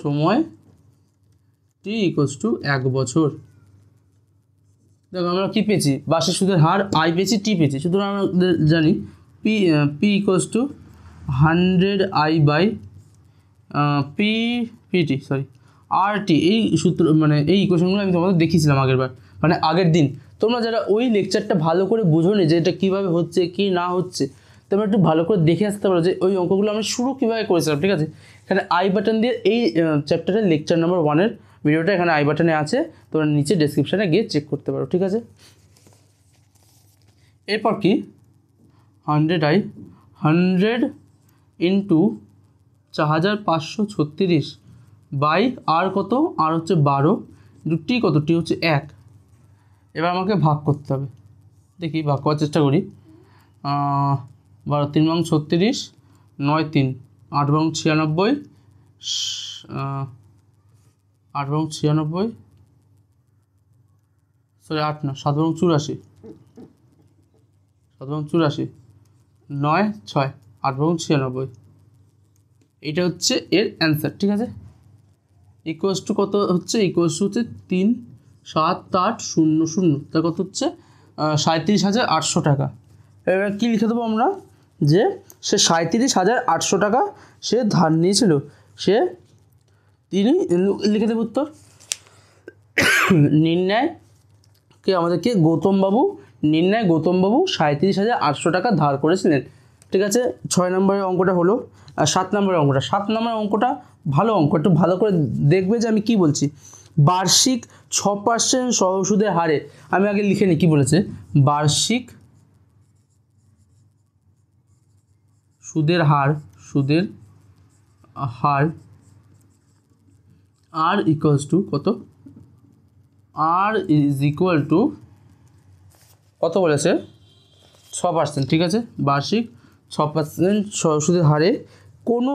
সময় টি ইকুয়ালস টু 1 বছর। দেখো আমরা কি পেয়েছি? বার্ষিক সুদের হার আই পেয়েছি, টি পেয়েছি। সুতরাং আমরা জানি P equals to 100 I by PT R T. এই সূত্র মানে এই ইকুয়েশনগুলো আমি তোমাদের দেখিয়েছিলাম আগের দিন। তোমরা যারা ওই লেকচারটা ভালো করে বুঝোনি যে এটা কীভাবে হচ্ছে কি না হচ্ছে, তোমরা একটু ভালো করে দেখে আসতে পারো যে ওই অঙ্কগুলো আমরা শুরু কীভাবে করেছিলাম, ঠিক আছে। এখানে আই বাটন দিয়ে এই চ্যাপ্টারের লেকচার নাম্বার 1-এর ভিডিওটা এখানে আই বাটনে আছে, তোমরা নিচে ডেসক্রিপশানে গিয়ে চেক করতে পারো, ঠিক আছে। এরপর কি? 100 ইন্টু 4536 বাই আর কত? আর হচ্ছে 12 ইন্টু টি কত? টি হচ্ছে 1। এবার আমাকে ভাগ করতে হবে। দেখি ভাগ করার চেষ্টা করি। 12 3 বরং 36, 9 3, 8 বরং 96, 8 বরং 96, 8 না 7 বরং 84, 7 বরং 84, 9 6, 8 বরং 96। এটা হচ্ছে এর অ্যান্সার, ঠিক আছে। ইকুয়ালস টু কত হচ্ছে? ইকুয়ালস টু হচ্ছে 37800। তা কত হচ্ছে? 37,800 টাকা। এবার কী লিখে দেবো আমরা? যে সে 37,800 টাকা সে ধার নিয়েছিল। তিনি লিখে দেবো উত্তর। আমাদেরকে গৌতমবাবু 37,800 টাকা ধার করেছিলেন, ঠিক আছে। 6 নম্বরের অঙ্কটা হলো। আর 7 নম্বরের অঙ্কটা ভালো অঙ্ক, একটু ভালো করে দেখবে যে আমি কি বলছি। বার্ষিক 6% সহসুদের হারে, আমি আগে লিখে নিই কী বলেছে। বার্ষিক সুদের হার আর ইকুয়ালস টু কত? আর ইজ ইকুয়াল টু কত বলেছে? 6%, ঠিক আছে। বার্ষিক 6% সুদের হারে কোনো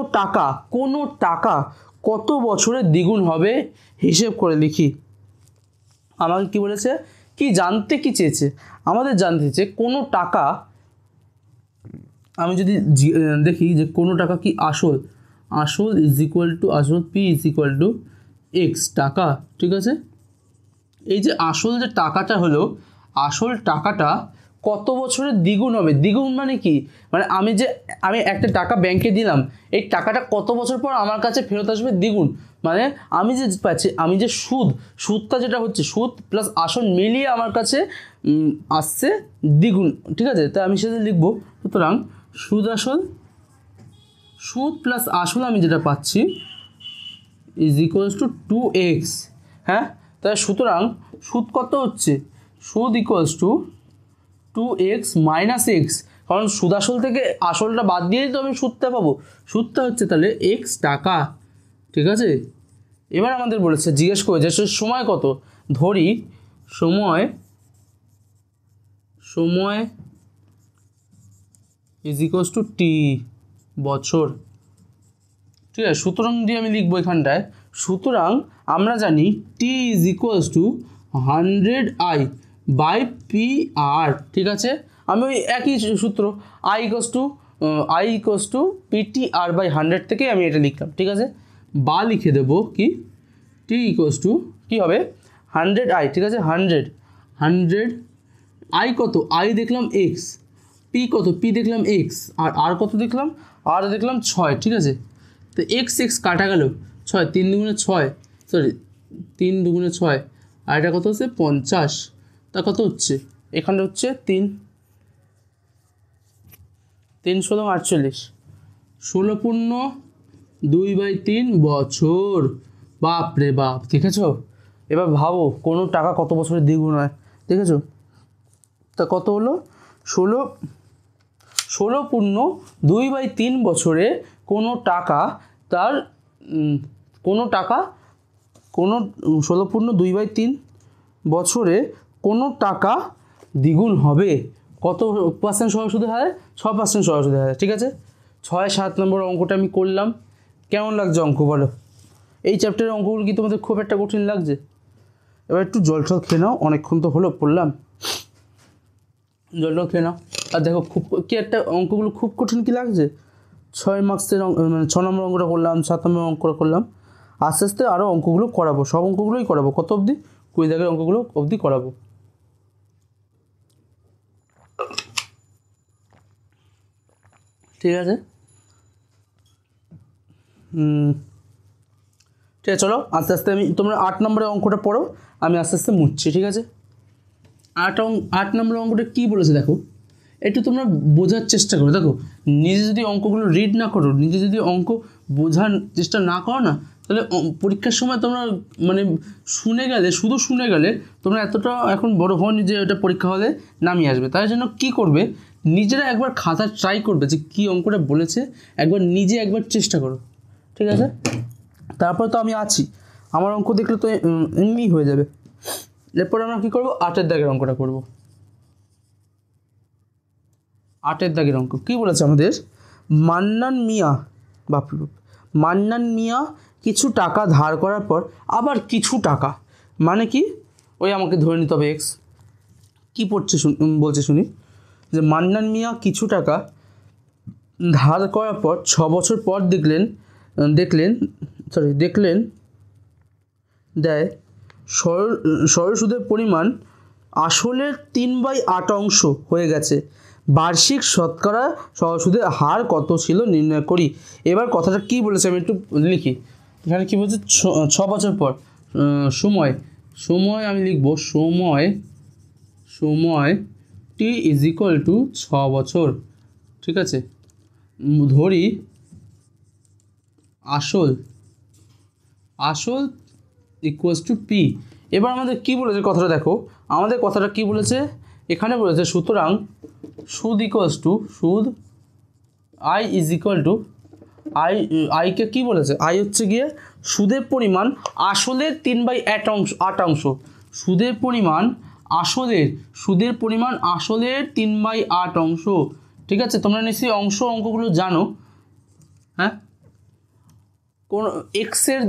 টাকা কত বছরে দ্বিগুণ হবে হিসেব করে লিখি। আমাকে কি বলেছে? কি চেয়েছে? আমাদের জানতে চেয়েছে কোনো টাকা, আমি যদি দেখি যে কোনো টাকা কি আসল is equal two P is equal two x টাকা, ঠিক আছে। এই যে আসল যে টাকাটা হলো, আসল টাকাটা কত বছরে দ্বিগুণ হবে। দ্বিগুণ মানে কি, মানে আমি একটা টাকা ব্যাংকে দিলাম, এই টাকাটা কত বছর পর আমার কাছে ফেরত আসবে দ্বিগুণ। মানে আমি যে পাচ্ছি, আমি যে সুদটা যেটা হচ্ছে, সুদ প্লাস আসল মিলিয়ে আমার কাছে আসছে দ্বিগুণ। ঠিক আছে, তাই আমি সেটা লিখবো। সুতরাং সুদ প্লাস আসল আমি যেটা পাচ্ছি ইজ ইকুয়ালস টু 2x। হ্যাঁ, তাই সুতরাং সুদ কত হচ্ছে, সুদ equals to 2x minus x, কারণ সুদ আসল থেকে আসলটা বাদ দিয়েই তো আমি সুদটা পাবো। সুদটা হচ্ছে তাহলে x টাকা। ঠিক আছে, এবার আমাদের বলেছে, জিজ্ঞেস করেছে সময় কত। ধরি সময় ইজ ইকুয়ালস টু টি বছর। ঠিক আছে, সুতরাং দিয়ে আমি লিখবো এখানটায়। সুতরাং আমরা জানি T is equals to 100i by P R. ঠিক আছে, আমি ওই একই সূত্র I equals to PT R by 100 থেকে আমি এটা লিখলাম। ঠিক আছে, বা লিখে দেবো কি, টি ইকোয়াস টু কী হবে 100i। ঠিক আছে, 100 আই কত, আই দেখলাম এক্স, পি কত, পি দেখলাম এক্স, আর কত দেখলাম, আর দেখলাম 6। ঠিক আছে, তো এক্স কাটা গেল 6, 3 দুগুণে 6, সরি 3 দুগুণে 6, আর এটা কত হচ্ছে 50। তা কত হচ্ছে, এখানে হচ্ছে 3 16 48, 16 পূর্ণ 2/3 বছর। বাপ রে বাপ, দেখেছো? এবার ভাবো কোনো টাকা কত বছরের দ্বিগুণ হয়, দেখেছো? তা কত হলো, 16 পূর্ণ 2/3 বছরে কোনো টাকা 16 পূর্ণ 2/3 বছরে কোনো টাকা দ্বিগুণ হবে। কত পার্সেন্ট সহজ সুদের হারে, 6% সহজ সুদের হারে। ঠিক আছে, 6-7 নম্বর অঙ্কটা আমি করলাম। কেমন লাগছে অঙ্ক বলো? এই চ্যাপ্টারের অঙ্কগুলো কি তোমাদের খুব একটা কঠিন লাগছে? এবার একটু জল খেয়ে নাও, অনেকক্ষণ তো হলো পড়লাম, জলটাও খেয়ে নাও। আর দেখো খুব কি একটা অঙ্কগুলো খুব কঠিন কি লাগছে? 6 মার্কসের মানে 6 নম্বর অঙ্কটা করলাম, 7 নম্বর অঙ্কটা করলাম, আস্তে আস্তে আরও অঙ্কগুলো করাবো, সব অঙ্কগুলোই করাবো। কত অবধি? 20 দাগের অঙ্কগুলো অবধি করাবো। ঠিক আছে, ঠিক আছে, চলো আস্তে আস্তে তোমরা 8 নম্বরের অঙ্কটা পড়ো, আমি আস্তে আস্তে মুছছি। ঠিক আছে, 8 নম্বর অঙ্কটা কী বলেছে দেখো, একটু তোমরা বোঝার চেষ্টা করো। দেখো নিজে যদি অঙ্কগুলো রিড না করো, নিজে যদি অঙ্ক বোঝার চেষ্টা না করো না, তাহলে পরীক্ষার সময় তোমরা মানে শুধু শুনে গেলে তোমরা এতটা এখন বড় হওনি যে ওটা পরীক্ষা হলে নামিয়ে আসবে। তাই জন্য কী করবে, নিজেরা একবার খাতা ট্রাই করবে যে কী অঙ্কটা বলেছে, একবার নিজে একবার চেষ্টা করো। ঠিক আছে, তারপর তো আমি আছি, আমার অঙ্ক দেখলে তো এমনি হয়ে যাবে। এরপর আমরা কী করবো, 8 দাগের অঙ্কটা করবো। 8 দাগের অঙ্ক কী বলেছে আমাদের, মান্নান মিয়া কিছু টাকা ধার করার পর আবার কিছু টাকা, মানে কি, ওই আমাকে ধরে নিতে হবে এক্স। কী পড়ছে বলছে শুনি, যে মান্নান মিয়া কিছু টাকা ধার করার পর 6 বছর পর দেখলেন দেয় সরল সুদের পরিমাণ আসলের 3/8 অংশ হয়ে গেছে। বার্ষিক শতকরা সরল সুদের হার কত ছিল নির্ণয় করি। এবার কথাটা কি বলেছে আমি একটু লিখি। এখানে কি বলছে, 6 বছর পর সময় আমি লিখব সময় টি ইজ ইকুয়াল টু 6 বছর। ঠিক আছে, ধরি আসল ইকুয়ালস টু পি। এবার আমাদের কি বলেছে কথাটা দেখো, আমাদের কথাটা কি বলেছে, এখানে বলেছে সুতরাং সুদ আই ইজ ইকুয়াল টু আইকে কী বলেছে, আই হচ্ছে গিয়ে সুদের পরিমাণ আসলের 3/8 অংশ, সুদের পরিমাণ আসলের 3/8 অংশ। ঠিক আছে, তোমরা নিশ্চয়ই অঙ্কগুলো জানো। হ্যাঁ, কোন এক্সের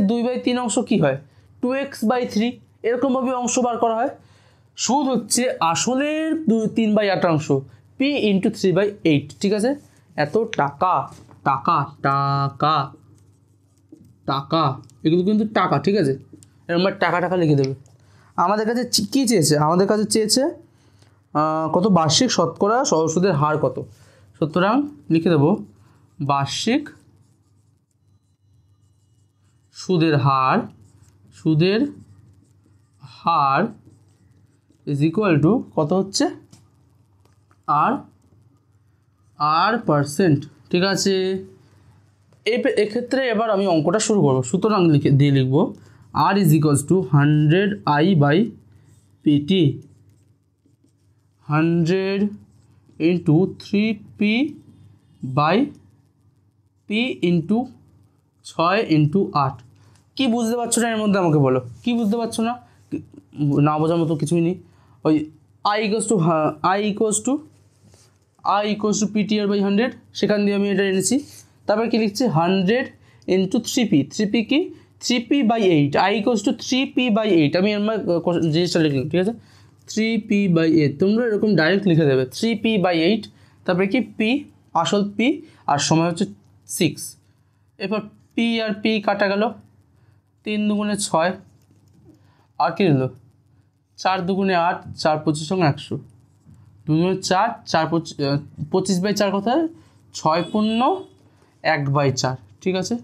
2/3 অংশ কী হয়, 2x/3, এরকমভাবে অংশ বার করা হয়। সুদ হচ্ছে আসলের 3/8 অংশ, পি ইন্টু 3/8। ঠিক আছে, এত টাকা এগুলো কিন্তু টাকা। ঠিক আছে, এরকম টাকা লিখে দেবে। আমাদের কাছে কী চেয়েছে, আমাদের কাছে চেয়েছে কত বার্ষিক শতকরা সুদের হার কত। সুতরাং লিখে দেব বার্ষিক সুদের হার ইজ ইকুয়াল টু কত হচ্ছে R%। ঠিক আছে, এক্ষেত্রে এবার আমি অঙ্কটা শুরু করব। সুতরাং লিখব R is equals two 100I/PT 100 into 3P/P into 6 into 8। কী বুঝতে পারছো না এর মধ্যে আমাকে বলো, কি বুঝতে পারছো না? না বোঝার মতো কিছুই নেই। ওই I ইকুয়ালস টু PTR/100, সেখান দিয়ে আমি এটা এনেছি। তারপর কি লিখছি 100 ইন্টু 3P কি 3P/8, I equals to 3P/8। আমি আমার জিনিসটা লিখলাম, ঠিক আছে, 3P/8। তোমরা এরকম ডাইরেক্ট লিখে দেবে 3P/8। তারপরে কি P, আসল P, আর সময় হচ্ছে 6। এরপর P আর P কাটা গেল, 3 দুগুণে 6, আর কি হলো 4 দুগুণে 8, 4 25 সঙ্গে 100, 2 দুগুণে 4, 4 25/4 কোথায়, 6 পূর্ণ 1/4। ঠিক আছে,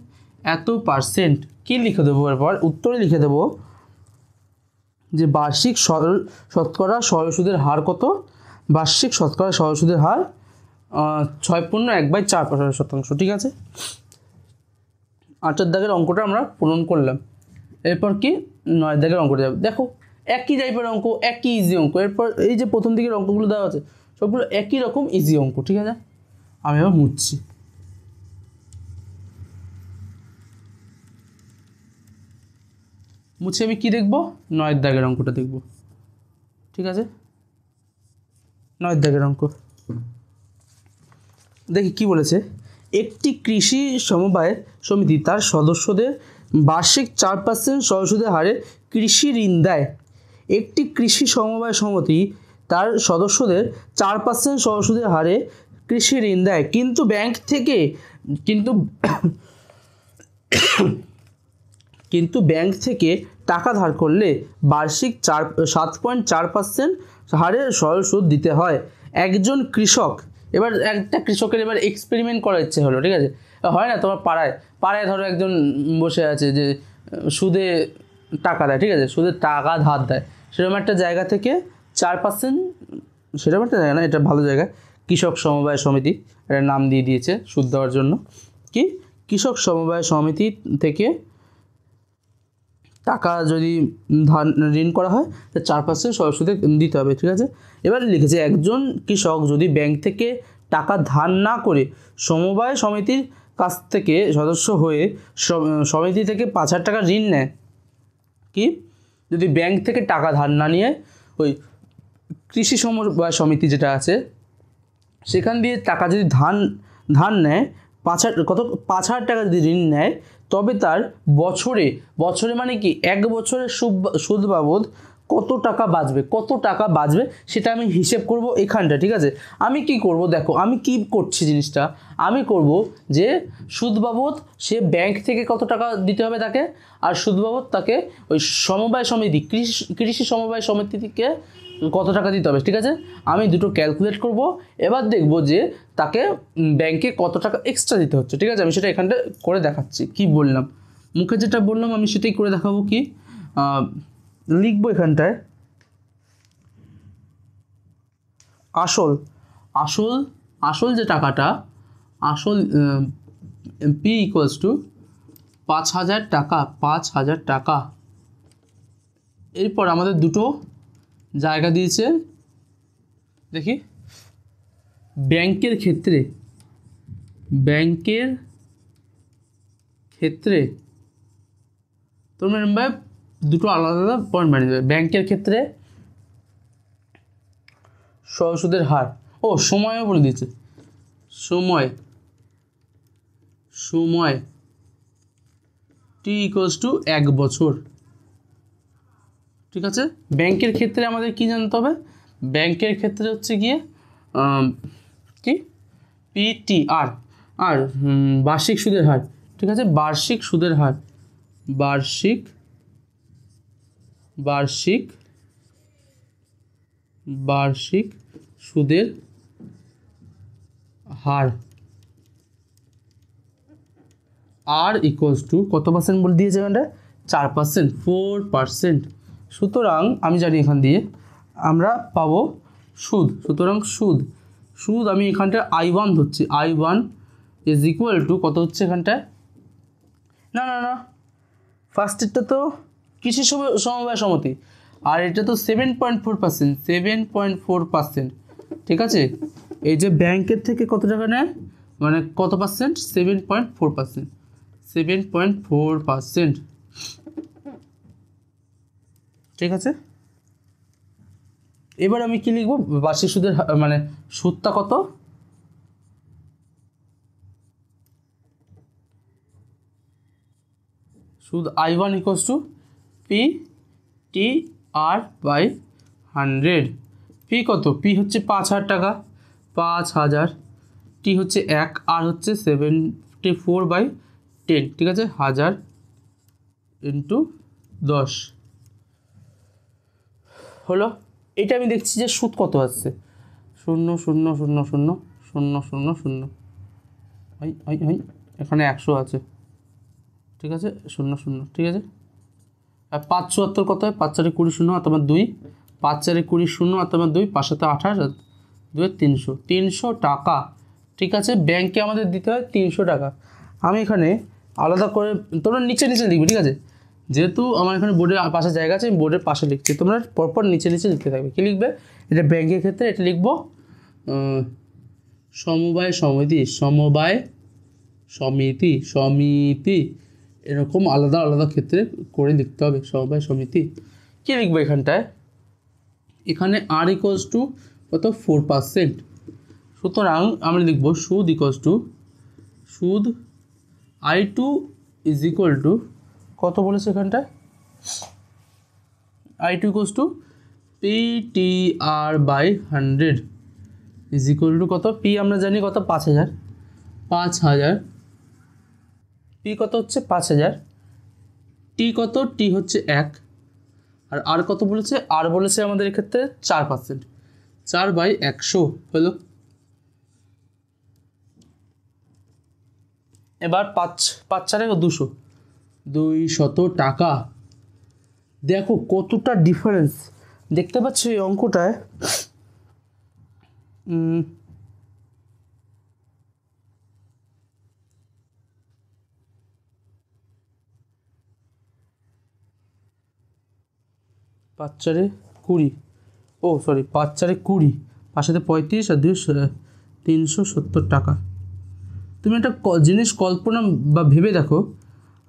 এত পার্সেন্ট কি লিখে দেবো, এরপর উত্তরে লিখে দেবো যে বার্ষিক শতকরা সরল সুদের হার কত। বার্ষিক শতকরা সরল সুদের হার 6 পূর্ণ 1/4%। ঠিক আছে, 8 দাগের অঙ্কটা আমরা পূরণ করলাম। এরপর কি 9 দাগের অঙ্কটা যাবে। দেখো একই টাইপের অঙ্ক, একই ইজি অঙ্ক। এরপর এই যে প্রথম দিকের অঙ্কগুলো দেওয়া আছে সবগুলো একই রকম ইজি অঙ্ক। ঠিক আছে, আমি আবার মুছছি। মুছে আমি কি দেখব, 9 দাগের অঙ্কটা দেখব। ঠিক আছে, 9 দাগের অঙ্ক দেখি কি বলেছে। একটি কৃষি সমবায় সমিতি তার সদস্যদের বার্ষিক 4% সরল সুদের হারে কৃষি ঋণ দেয়। একটি কৃষি সমবায় সমিতি তার সদস্যদের 4% সরল সুদের হারে কৃষি ঋণ দেয়, কিন্তু ব্যাংক থেকে টাকা ধার করলে বার্ষিক 7.4% হারে সরল সুদ দিতে হয়। একজন কৃষক, এবার একটা কৃষকের এবার এক্সপেরিমেন্ট করার ইচ্ছে হলো। ঠিক আছে, হয় না তোমার পাড়ায় ধরো একজন বসে আছে যে সুদে টাকা দেয়, ঠিক আছে, সুদে টাকা ধার দেয়, সেরকম একটা জায়গা থেকে 4%, সেরকম একটা জায়গা না, এটা ভালো জায়গা, কৃষক সমবায় সমিতি, এটা নাম দিয়ে দিয়েছে সুদ দেওয়ার জন্য। কি কৃষক সমবায় সমিতি থেকে টাকা যদি ঋণ করা হয় তা 4% সরল সুদে দিতে হবে। ঠিক আছে, এবার লিখেছে একজন কৃষক যদি ব্যাংক থেকে টাকা ধার না করে সমবায় সমিতির কাছ থেকে সদস্য হয়ে সমিতি থেকে 5,000 টাকা ঋণ নেয়। কি যদি ব্যাংক থেকে টাকা ধার না নিয়ে ওই কৃষি সমবায় সমিতি যেটা আছে সেখান দিয়ে টাকা যদি ধার নেয়, 5,000 টাকা যদি ঋণ নেয়, তবে তার বছরে মানে কি 1 বছরের সুদ বাবদ কত টাকা বাঁচবে সেটা আমি হিসেব করব এখানটা। ঠিক আছে, আমি কি করব, দেখো আমি কি করছি জিনিসটা, আমি করব যে সুদ বাবদ সে ব্যাংক থেকে কত টাকা দিতে হবে তাকে, আর সুদ বাবদ তাকে ওই সমবায় সমিতি কৃষি সমবায় সমিতি থেকে কত টাকা দিতে হবে। ঠিক আছে, আমি দুটো ক্যালকুলেট করব, এবার দেখব যে তাকে ব্যাংকে কত টাকা এক্সট্রা দিতে হচ্ছে। ঠিক আছে, আমি সেটা এখানটা করে দেখাচ্ছি। কি বললাম, মুখে যেটা বললাম আমি সেটাই করে দেখাবো। কি লিখবো এখানটায়, আসল যে টাকাটা, আসল P ইকুয়ালস টু 5,000 টাকা। এরপর আমাদের দুটো জায়গা দিয়েছে, দেখি ব্যাংকের ক্ষেত্রে তোমরা দুটো আলাদা পয়েন্ট বানিয়ে দেবে। ব্যাংকের ক্ষেত্রে সরল সুদের হার, সময়ও বলে দিয়েছে, সময় T ইকুয়ালস টু 1 বছর। ঠিক আছে, ব্যাংকের ক্ষেত্রে আমাদের কি জানতে হবে, ব্যাংকের ক্ষেত্রে হচ্ছে গিয়ে কি PTR আর বার্ষিক সুদের হার। ঠিক আছে, বার্ষিক সুদের হার, বার্ষিক সুদের হার আর ইকুয়ালস টু কত পার্সেন্ট বলে দিয়েছে এখানটা 4%, 4%। সুতরাং আমি জানি এখান দিয়ে আমরা পাবো সুদ। সুতরাং সুদ আমি এখানটায় I1 ধরছি, I1 ইজ ইকুয়াল টু কত হচ্ছে এখানটায়, না ফার্স্টেরটা তো কৃষি সমবায় সমিতি, আর এটা তো 7.4%, 7.4%। ঠিক আছে, এই যে ব্যাংকের থেকে কত টাকা নেয়, মানে কত পার্সেন্ট, 7.4%, 7.4%। ঠিক আছে, এবার আমি কি লিখবো, বার্ষিক সুদের মানে সুদটা কত, সুদ I1 equals to PTR/100। P কত, পি হচ্ছে 5,000 টাকা, 5,000, টি হচ্ছে 1, আর হচ্ছে 74/10। ঠিক আছে, 1000 ইন্টু 10 হলো। এটা আমি দেখছি যে সুদ কত আসছে, 0.0000000, এখানে 100 আছে। ঠিক আছে, 00, ঠিক আছে। আর 574 কত হয়, 5 4 20 0 অথবা 2, 5 4 20 0 অথবা 2, 5 7 28, 2 300, 300 টাকা। ঠিক আছে, ব্যাংকে আমাদের দিতে হয় 300 টাকা। আমি এখানে আলাদা করে, তোমরা নিচে লিখবে। ঠিক আছে, যেহেতু আমার এখানে বোর্ডের পাশে জায়গা আছে, আমি বোর্ডের পাশে লিখছি, তোমরা পরপর নিচে লিখতে থাকবে। কী লিখবে, এটা ব্যাংকের ক্ষেত্রে এটা লিখবো সমবায় সমিতি, এরকম আলাদা ক্ষেত্রে করে লিখতে হবে, সমবায় সমিতি। কী লিখবো এখানটায়, এখানে আর ইকুয়ালস টু কত, 4%। সুতরাং আমরা লিখবো সুদ ইকুয়ালস টু, সুদ I2 ইজ ইকুয়াল টু কত বলেছে এখানটায়, I2 equals to PTR/100 is equal two কত, পি আমরা জানি কত, 5,000, পি কত হচ্ছে 5,000, টি কত, টি হচ্ছে 1, আর কত বলেছে, আর বলেছে আমাদের এক্ষেত্রে 4%, 4/100 হলো। এবার 5 4 200 টাকা। দেখো কতটা ডিফারেন্স দেখতে পাচ্ছ এই অঙ্কটায়। পাঁচ চারে 20, 5 4 20, 5 7 35, আর 2 370 টাকা। তুমি একটা জিনিস কল্পনা বা ভেবে দেখো,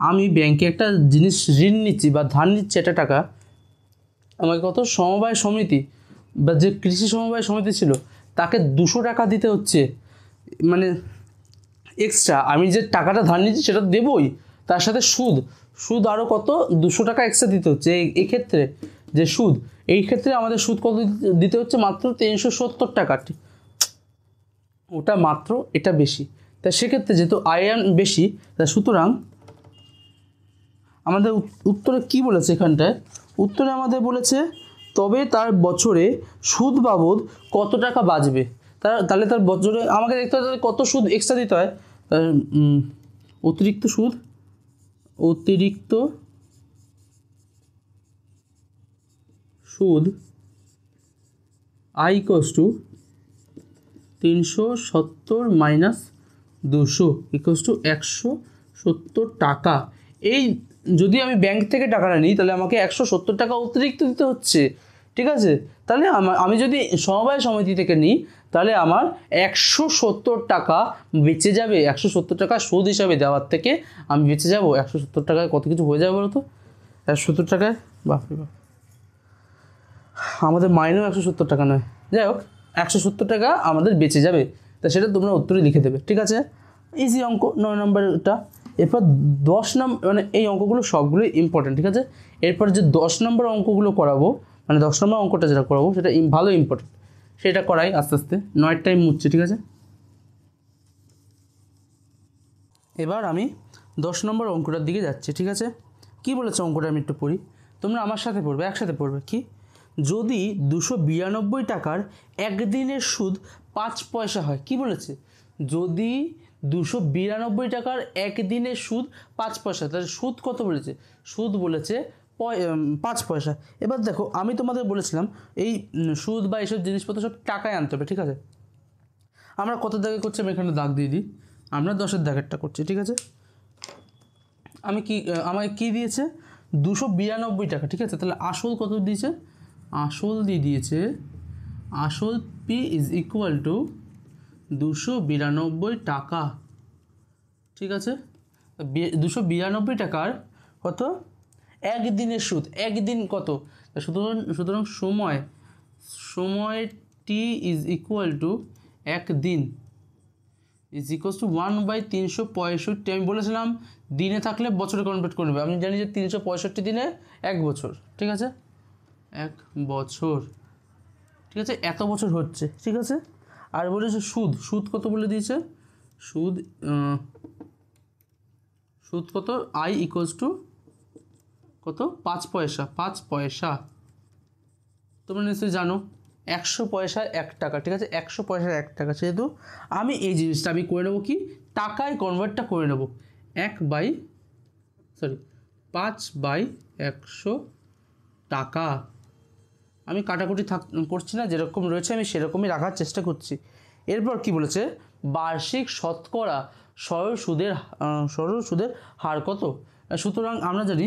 আমি ব্যাংকে একটা জিনিস ঋণ নিচ্ছি বা ধার নিচ্ছি, একটা টাকা, আমাকে কত সমবায় সমিতি বা যে কৃষি সমবায় সমিতি ছিল তাকে 200 টাকা দিতে হচ্ছে, মানে এক্সট্রা। আমি যে টাকাটা ধার নিচ্ছি সেটা দেবই, তার সাথে সুদ আরও কত 200 টাকা এক্সট্রা দিতে হচ্ছে। এই ক্ষেত্রে যে সুদ, এই ক্ষেত্রে আমাদের সুদ কত দিতে হচ্ছে, মাত্র 370 টাকা। ওটা মাত্র, এটা বেশি। তাই সেক্ষেত্রে যেহেতু আয়ন বেশি, তাই সুতরাং আমাদের উত্তরে কি বলেছে এখানটায়, উত্তরে আমাদের বলেছে তবে তার বছরে সুদ বাবদ কত টাকা বাঁচবে। তাহলে তার বছরে আমাকে দেখতে হবে কত সুদ এক্সট্রা দিতে হয়। অতিরিক্ত সুদ I equals to 370 minus 200 equals to 170 টাকা। এই যদি আমি ব্যাংক থেকে টাকাটা নিই তাহলে আমাকে 170 টাকা অতিরিক্ত দিতে হচ্ছে। ঠিক আছে, তাহলে আমি যদি সমবায় সমিতি থেকে নিই তাহলে আমার 170 টাকা বেঁচে যাবে। 170 টাকা সুদ হিসাবে দেওয়ার থেকে আমি বেঁচে যাব। 170 টাকায় কত কিছু হয়ে যাবে বলো তো, 170 টাকায়, বাপরে বাপ, আমাদের মাইনেও 170 টাকা নয়, যাই হোক 170 টাকা আমাদের বেঁচে যাবে। তা সেটা তোমরা উত্তরে লিখে দেবে। ঠিক আছে, ইজি অঙ্ক 9 নম্বরটা। এরপর 10 নম্বর, মানে এই অঙ্কগুলো সবগুলোই ইম্পর্টেন্ট। ঠিক আছে, এরপর যে 10 নম্বর অঙ্কগুলো করাবো, মানে 10 নম্বর অঙ্কটা যেটা করাবো সেটা ভালো ইম্পর্টেন্ট, সেটা করাই আস্তে আস্তে। 9 টাইম মুছছে। ঠিক আছে, এবার আমি 10 নম্বর অঙ্কটার দিকে যাচ্ছি। ঠিক আছে, কি বলেছে অঙ্কটা আমি একটু পড়ি, তোমরা আমার সাথে পড়বে, একসাথে পড়বে। কি যদি 292 টাকার একদিনের সুদ 5 পয়সা হয়। কি বলেছে? যদি 292 টাকার একদিনের সুদ 5 পয়সা, তাহলে সুদ কত বলেছে? সুদ বলেছে 5 পয়সা। এবার দেখো, আমি তোমাদের বলেছিলাম এই সুদ বা এইসব জিনিসপত্র সব টাকায় আনতে হবে, ঠিক আছে? আমরা কত দাগে করছি, আমি এখানে দাগ দিয়ে দিই। আমরা 10-এর দাগেরটা করছি, ঠিক আছে? আমাকে কি দিয়েছে? 292 টাকা, ঠিক আছে? তাহলে আসল কত দিয়েছে? আসল দিয়ে দিয়েছে, আসল পি ইজ ইকুয়াল টু 292 টাকা, ঠিক আছে? 292 টাকার কত? একদিনের সুদ। একদিন কত? সুতরাং সময় টি ইজ ইকুয়াল টু একদিন ইজ ইকুয়াল টু 1/365। আমি বলেছিলাম দিনে থাকলে বছরে কনভার্ট করে নেবে। আমি জানি যে 365 দিনে 1 বছর, ঠিক আছে? 1 বছর, ঠিক আছে? এত বছর হচ্ছে, ঠিক আছে? আর বলেছে সুদ কত বলে দিয়েছে? সুদ কত? আই ইকুয়ালস টু কত? 5 পয়সা। 5 পয়সা তোমরা নিশ্চয়ই জানো 100 পয়সায় 1 টাকা, ঠিক আছে? 100 পয়সায় 1 টাকা। সেহেতু আমি এই জিনিসটা আমি করে নেবো কি, টাকায় কনভার্টটা করে নেবো। 5/100 টাকা। আমি কাটাকুটি করছি না, যেরকম রয়েছে আমি সেরকমই রাখার চেষ্টা করছি। এরপর কি বলেছে? বার্ষিক শতকরা সরল সুদের হার কত? সুতরাং আমরা জানি,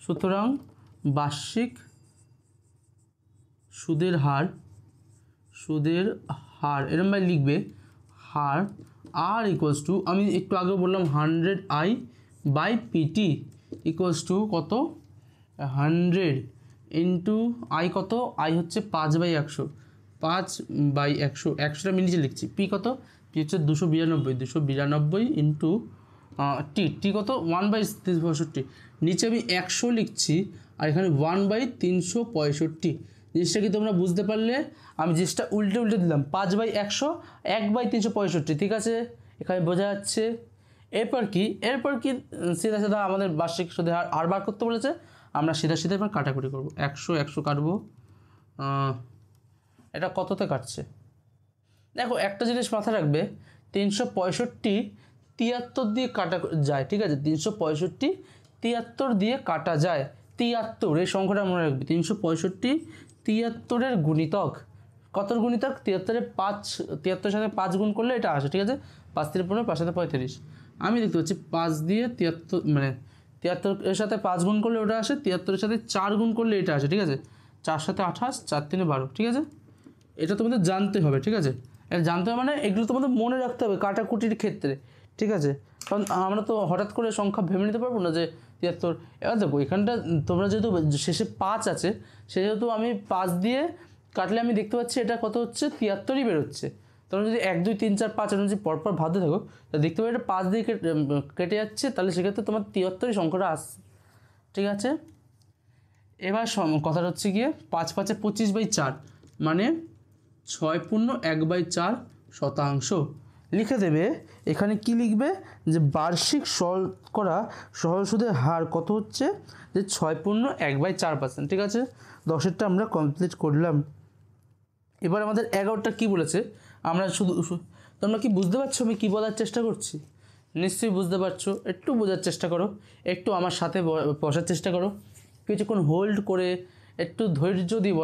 সুতরাং বার্ষিক সুদের হার এরমভাবে লিখবে, হার আর ইকুয়ালস টু, আমি একটু আগে বললাম 100i/pt ইকুয়ালস টু কত? 100 ইন্টু আই কত? আই হচ্ছে 5/100, 5/100, 100টা আমি নিচে লিখছি। পি কত? পি হচ্ছে 292 ইন্টু টি কত? 1/365। নিচে আমি 100 লিখছি আর এখানে 1/365। জিনিসটা কি তোমরা বুঝতে পারলে? আমি জিনিসটা উল্টে দিলাম, 5/100, 1/365, ঠিক আছে? এখানে বোঝা যাচ্ছে। এরপর কি সিধা আমাদের বার্ষিক সুদের হার বার করতে বলেছে। আমরা সিধা এবার কাটাকুটি করবো। 100 কাটবো, এটা কততে কাটছে? দেখো, একটা জিনিস মাথায় রাখবে, 365 73 দিয়ে কাটা যায়, ঠিক আছে? 365 73 দিয়ে কাটা যায়। 73, এই সংখ্যাটা মনে রাখবে। 365 73-এর গুণিতক। কতর গুণিতক? 73-এর সাথে 5 গুণ করলে এটা আসে, ঠিক আছে? 5×3 = 15, 5 7 35। আমি দেখতে পাচ্ছি 5 দিয়ে 73, মানে 73-এর সাথে 5 গুণ করলে ওটা আসে, 73-এর সাথে 4 গুণ করলে এটা আসে, ঠিক আছে? 4 7 28, 4 3 12, ঠিক আছে? এটা তোমাদের জানতে হবে, ঠিক আছে? এটা জানতে হবে মানে এগুলো তোমাদের মনে রাখতে হবে কাটাকুটির ক্ষেত্রে, ঠিক আছে? কারণ আমরা তো হঠাৎ করে সংখ্যা ভেবে নিতে পারবো না যে 73। এবার দেখো, এখানটা তোমরা যেহেতু শেষে 5 আছে, সেহেতু আমি 5 দিয়ে কাটলে আমি দেখতে পাচ্ছি এটা কত হচ্ছে? 73ই বেরোচ্ছে। তোমরা যদি 1 2 3 4 5 এরকম যদি পরপর ভাবতে থাকো, তাহলে দেখতে পাবে এটা 5 দিয়ে কেটে যাচ্ছে, তাহলে সেক্ষেত্রে তোমার 73 সংখ্যাটা আসছে, ঠিক আছে? এবার কথাটা হচ্ছে গিয়ে 5 5 25/4, মানে 6.1/4 লিখে দেবে। এখানে কি লিখবে? যে বার্ষিক শতকরা সরল সুদের হার কত হচ্ছে? যে 6.1/4%, ঠিক আছে? 10-এরটা আমরা কমপ্লিট করলাম। এবার আমাদের 11টা কি বলেছে? আমরা তোমরা কি বুঝতে পারছো আমি কি বলার চেষ্টা করছি? নিশ্চয়ই বুঝতে পারছো। একটু বোঝার চেষ্টা করো, একটু আমার সাথে বসার চেষ্টা করো, কিছুক্ষণ হোল্ড করে একটু ধৈর্য দিয়ে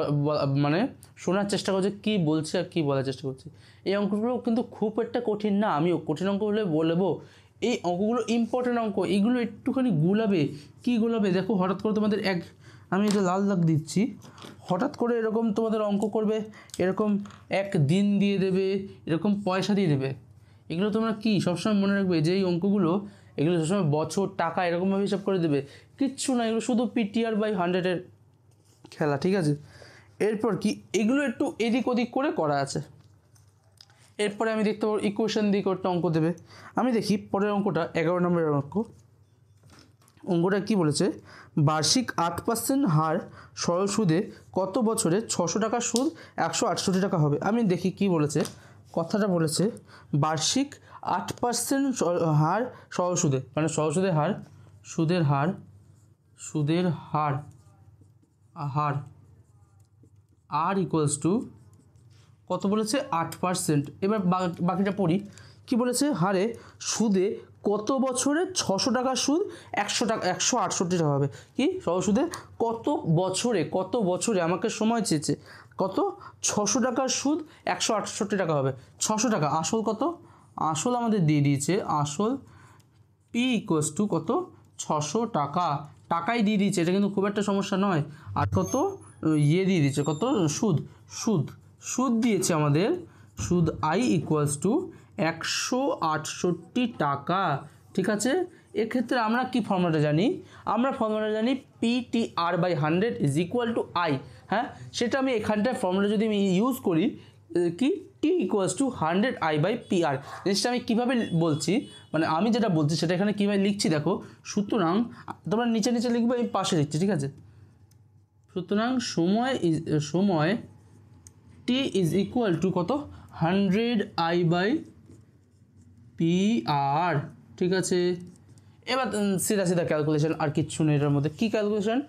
মানে শোনার চেষ্টা করছে কী বলছে আর কী বলার চেষ্টা করছি। এই অঙ্কগুলো কিন্তু খুব একটা কঠিন না। আমিও কঠিন অঙ্ক বলে বলবো, এই অঙ্কগুলো ইম্পর্টেন্ট অঙ্ক, এগুলো একটুখানি গুলাবে। কি গুলাবে? দেখো, হঠাৎ করে তোমাদের আমি এটা লাল দাগ দিচ্ছি, হঠাৎ করে এরকম তোমাদের অঙ্ক করবে, এরকম 1 দিন দিয়ে দেবে, এরকম পয়সা দিয়ে দেবে। এগুলো তোমরা কি সবসময় মনে রাখবে যে এই অঙ্কগুলো, এগুলো সবসময় বছর, টাকা এরকমভাবে হিসাব করে দেবে, কিচ্ছু না। এগুলো শুধু PTR/100-এর খেলা, ঠিক আছে? এরপর কি, এগুলো একটু এদিক ওদিক করে করা আছে। এরপরে আমি দেখতে পাবো ইকুয়েশন দিয়ে একটা অঙ্ক দেবে। আমি দেখি পরের অঙ্কটা, 11 নম্বরের অঙ্কটা কি বলেছে? বার্ষিক 8% হার সরল সুদে কত বছরে 600 টাকার সুদ 168 টাকা হবে? আমি দেখি কি বলেছে। কথাটা বলেছে বার্ষিক 8% হার সরল সুদে, মানে সরল সুদের হার আর ইকুয়ালস টু কত বলেছে 8%। এবার বাকিটা পড়ি, কি বলেছে, হারে সুদে কত বছরে 600 টাকার সুদ 100 টাকা 168 টাকা হবে। কি সুদে কত বছরে আমাকে সময় চেয়েছে, কত 600 টাকার সুদ 168 টাকা হবে। 600 টাকা আসল কত, আসল আমাদের দিয়ে দিয়েছে, আসল পি ইকুয়ালস টু কত 600 টাকা, টাকাই দিয়ে দিয়েছে, এটা কিন্তু খুব একটা সমস্যা নয়। আর কত দিয়ে দিয়েছে, কত সুদ দিয়েছে আমাদের, সুদ আই ইকুয়ালস টু 168 টাকা। ঠিক আছে, এক্ষেত্রে আমরা কি ফর্মুলাটা জানি, আমরা ফর্মুলাটা জানি PTR/100 is equal two I. হ্যাঁ, সেটা আমি এখানটার ফর্মুলা যদি আমি ইউজ করি, কি টি ইকুয়ালস টু 100I/PR। জিনিসটা আমি কীভাবে বলছি, মানে আমি যেটা বলছি সেটা এখানে কীভাবে লিখছি দেখো। সুতরাং তোমরা নিচে লিখবে, আমি পাশে লিখছি, ঠিক আছে। সুতরাং সময় টি ইজ ইকুয়াল টু কত 100I/PR। ঠিক আছে, এবার সিধা ক্যালকুলেশন, আর কিচ্ছু নেই এটার মধ্যে। কী ক্যালকুলেশন,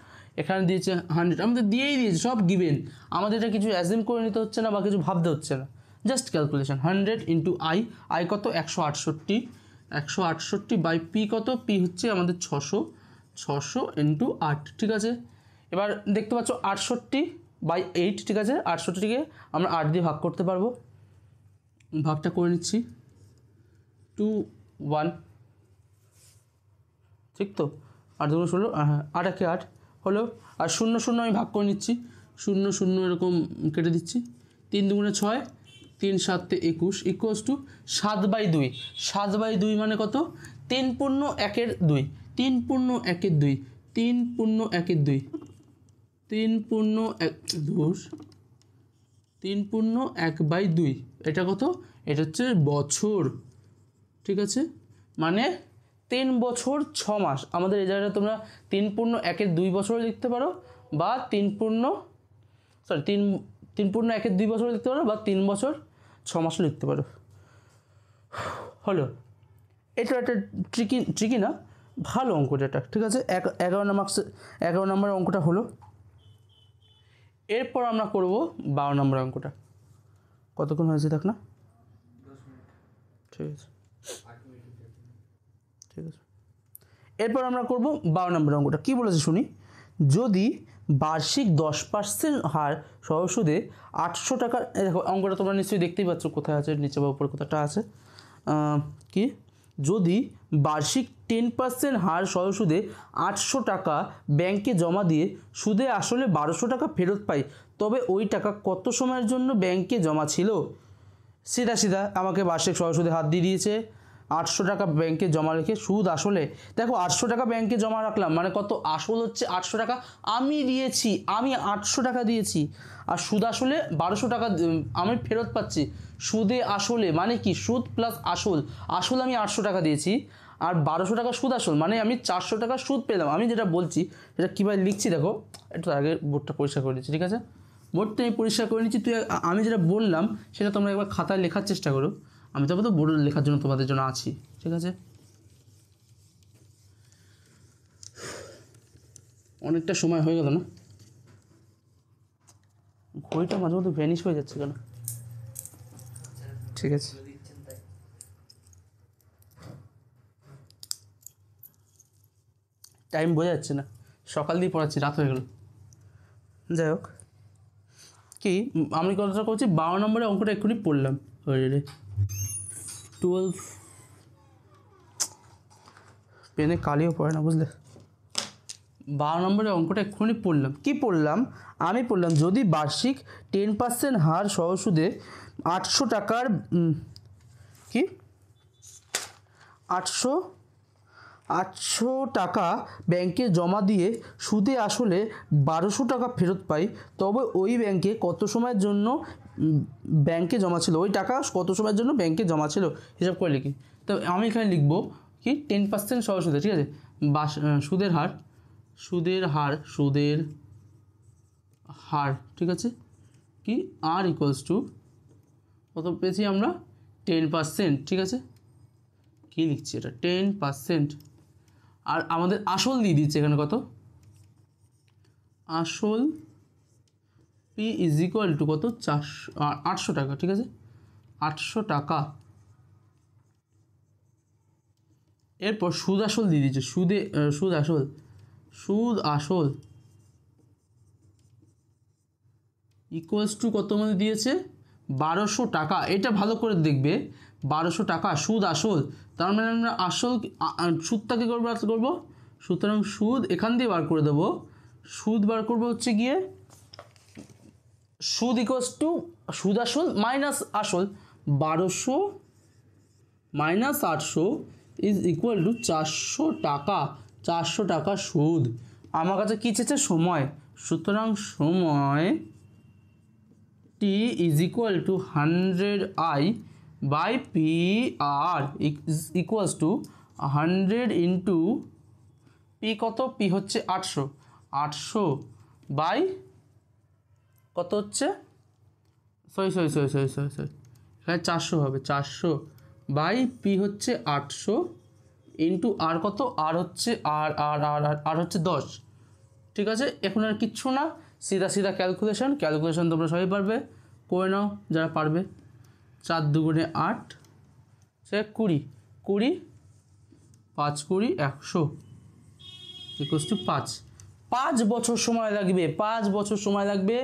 এখানে দিয়েছে 100, আমাদের দিয়েই দিয়েছে, সব গিভেন, আমাদের এটা কিছু অ্যাজিউম করে নিতে হচ্ছে না বা কিছু ভাবতে হচ্ছে না, জাস্ট ক্যালকুলেশন। 100 ইন্টু আই কত 168/P কত, পি হচ্ছে আমাদের 600 ইন্টু 8। ঠিক আছে, এবার দেখতে পাচ্ছ 68/8। ঠিক আছে, 68টিকে আমরা 8 দিয়ে ভাগ করতে পারবো, ভাগটা করে নিচ্ছি 2 1, ঠিক তো, 8 2 16, হ্যাঁ 8 1 8 হলো। আর 0 0 আমি ভাগ করে নিচ্ছি, 0 0 এরকম কেটে দিচ্ছি, 3 2 6, 3 7 21 ইকুয়ালস টু 7/2। 7/2 মানে কত, 3 পূর্ণ 1 2, 3 পূর্ণ 1 2, 3 পূর্ণ 1 2, 3 পূর্ণ 3 পূর্ণ 1/2, এটা কত, এটা হচ্ছে বছর। ঠিক আছে, মানে 3 বছর 6 মাস। আমাদের এই জায়গাটা তোমরা 3 পূর্ণ 1/2 বছর লিখতে পারো, বা 3 পূর্ণ 1/2 বছর লিখতে পারো, বা 3 বছর 6 মাসও লিখতে পারো। হলো, এটা একটা ট্রিকি না, ভালো অঙ্ক এটা। ঠিক আছে, 11 নম্বর অঙ্কটা হলো। এরপর আমরা করব 12 নম্বর অঙ্কটা। কতক্ষণ হয়েছে দেখ না, ঠিক আছে ঠিক আছে। এরপর আমরা করব 12 নম্বর অঙ্কটা। কী বলেছে শুনি, যদি বার্ষিক 10% হার সহ সুদে 800 টাকার, দেখো অঙ্কটা তোমরা নিশ্চয়ই দেখতেই পাচ্ছ কোথায় আছে, নিচে বা উপরে কোথাটা আছে। কি, যদি বার্ষিক 10% হার সহ সুদে 800 টাকা ব্যাংকে জমা দিয়ে সুদে আসলে 1200 টাকা ফেরত পাই, তবে ওই টাকা কত সময়ের জন্য ব্যাংকে জমা ছিল। সিধা আমাকে বার্ষিক সহ সুদে হাত দিয়ে দিয়েছে, 800 টাকা ব্যাংকে জমা রেখে সুদ আসলে, দেখো 800 টাকা ব্যাংকে জমা রাখলাম মানে কত, আসল হচ্ছে 800 টাকা আমি দিয়েছি, আমি 800 টাকা দিয়েছি, আর সুদ আসলে 1200 টাকা আমি ফেরত পাচ্ছি। সুদে আসলে মানে কি, সুদ প্লাস আসল আমি 800 টাকা দিয়েছি, আর 1200 টাকা সুদ আসল, মানে আমি 400 টাকা সুদ পেলাম। আমি যেটা বলছি এটা কীভাবে লিখছি দেখো, একটু আগে বোর্ডটা পরিষ্কার করে দিচ্ছি। ঠিক আছে, বোর্ডটা আমি পরিষ্কার করে নিচ্ছি, আমি যেটা বললাম সেটা তোমরা একবার খাতায় লেখার চেষ্টা করো। আমি তো বোর্ডে লেখার জন্য তোমাদের জন্য আছি। ঠিক আছে, অনেকটা সময় হয়ে গেল না, ঘড়িটা মাঝে মধ্যে ভ্যানিশ হয়ে যাচ্ছে কেন। ঠিক আছে, টাইম বোঝা যাচ্ছে না, সকাল দিয়ে পড়াচ্ছি, রাত হয়ে গেল। যাই হোক, কি আমি কথাটা করছি, 12 নম্বরে অঙ্কটা এক্ষুনি পড়লাম, রে 12 পেনে কালিও পড়ে না, বুঝলে। 12 নম্বরে অঙ্কটা এক্ষুনি পড়লাম, কি পড়লাম, আমি পড়লাম যদি বার্ষিক 10% হার সহ সুদে 800 টাকার কি 800 টাকা ব্যাংকে জমা দিয়ে সুদে আসলে 1200 টাকা ফেরত পাই, তবে ওই ব্যাংকে কত সময়ের জন্য ব্যাংকে জমা ছিল, ওই টাকা কত সময়ের জন্য ব্যাংকে জমা ছিল, হিসাব করে লিখি। তো আমি এখানে লিখব কি 10% সহ সুদে, ঠিক আছে, সুদের হার, ঠিক আছে, কি আর ইকুয়ালস টু কত পেয়েছি আমরা 10%। ঠিক আছে, কী লিখছি এটা 10%, আর আমাদের আসল দিয়ে দিচ্ছে এখানে কত, আসল পি ইজ ইকুয়াল টু কত 800 টাকা, ঠিক আছে 800 টাকা। এরপর সুদ আসল দিয়ে দিচ্ছে, সুদ আসল ইকুয়ালস টু কত মধ্যে দিয়েছে 1200 টাকা। এটা ভালো করে দেখবে, 1200 টাকা সুদ আসল, তার মানে আমরা আসল সুদটাকে বার করবো, সুতরাং সুদ এখান দিয়ে বার করে দেবো। সুদ বার করবো হচ্ছে গিয়ে সুদ ইকুয়ালস টু সুদ আসল মাইনাস আসল, 1200 মাইনাস 800 ইজ ইকুয়াল টু 400 টাকা। 400 টাকা সুদ। আমার কাছে কী চেয়েছে সময়, সুতরাং সময় T is equal to 100i by P R equals to 100 into P কত, পি হচ্ছে 800 বাই কত হচ্ছে সরি এখানে 400 হবে, 400 বাই পি হচ্ছে 800 ইন্টু আর কত, আর হচ্ছে আর হচ্ছে 10, ঠিক আছে। এখন আর কিচ্ছু না, সিধা ক্যালকুলেশন তোমরা সবাই পারবে, করে নাও যারা পারবে। 4 দুগুণে 8 সে 20, 5 20 100 ইকুয়ালস টু 5 বছর সময় লাগবে, 5 বছর সময় লাগবে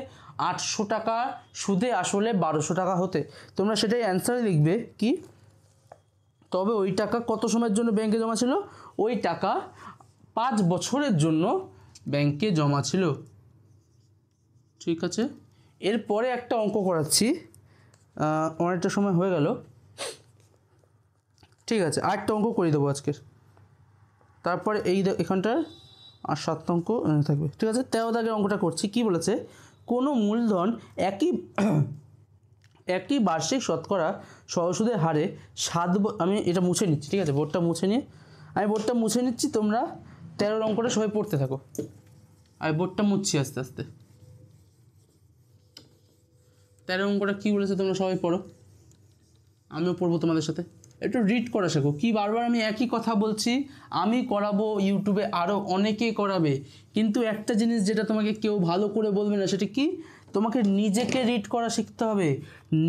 800 টাকা সুদে আসলে 1200 টাকা হতে। তোমরা সেটাই অ্যান্সারে লিখবে কি, তবে ওই টাকা কত সময়ের জন্য ব্যাংকে জমা ছিল, ওই টাকা 5 বছরের জন্য ব্যাংকে জমা ছিল, ঠিক আছে। এরপরে একটা অঙ্ক করাচ্ছি, অনেকটা সময় হয়ে গেল, ঠিক আছে আরেকটা অঙ্ক করে দেবো আজকের, তারপরে এখানটার আর 7 অঙ্ক থাকবে, ঠিক আছে। 13 দাগের অঙ্কটা করছি। কি বলেছে, কোনো মূলধন একই বার্ষিক শতকরা সহসুদের হারে আমি এটা মুছে নিচ্ছি, ঠিক আছে বোর্ডটা মুছে নিচ্ছি, তোমরা 13 অঙ্কটা সবাই পড়তে থাকো, আমি বোর্ডটা মুছছি আস্তে আস্তে। 13 অঙ্কটা কী বলেছে তোমরা সবাই পড়ো, আমিও পড়বো তোমাদের সাথে, একটু রিড করা শেখো। কি বারবার আমি একই কথা বলছি, আমি করাবো, ইউটিউবে আরও অনেকেই করাবে, কিন্তু একটা জিনিস যেটা তোমাকে কেউ ভালো করে বলবে না, সেটা কি, তোমাকে নিজেকে রিড করা শিখতে হবে।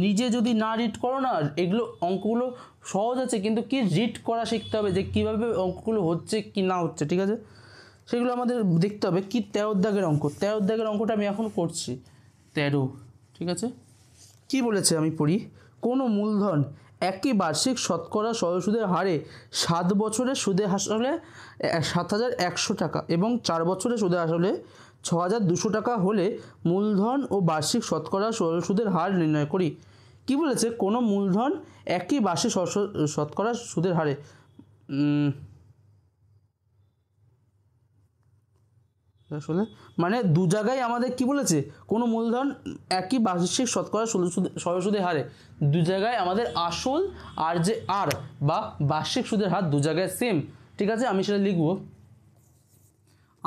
নিজে যদি না রিড করো না, এগুলো অঙ্কগুলো সহজ আছে, কিন্তু কি রিড করা শিখতে হবে, যে কীভাবে অঙ্কগুলো হচ্ছে কি না হচ্ছে, ঠিক আছে, সেগুলো আমাদের দেখতে হবে। কি 13 দাগের অঙ্ক, 13 দাগের অঙ্কটা আমি এখন করছি, 13, ঠিক আছে। কি বলেছে আমি পড়ি, কোনো মূলধন একই বার্ষিক শতকরা সহসুদের হারে 7 বছরে সুদে আসলে 7100 টাকা এবং 4 বছরে সুদে আসলে 6200 টাকা হলে মূলধন ও বার্ষিক শতকরা সহসুদের হার নির্ণয় করি। কি বলেছে, কোনো মূলধন একই বার্ষিক শতকরা সুদের হারে, আসলে মানে দু জায়গায় আমাদের কি বলেছে, কোনো মূলধন একই বার্ষিক শতকরা সহসুদের হারে, দু জায়গায় আমাদের আসল আর যে আর বা বার্ষিক সুদের হার দু জায়গায় সেম, ঠিক আছে। আমি সেটা লিখব,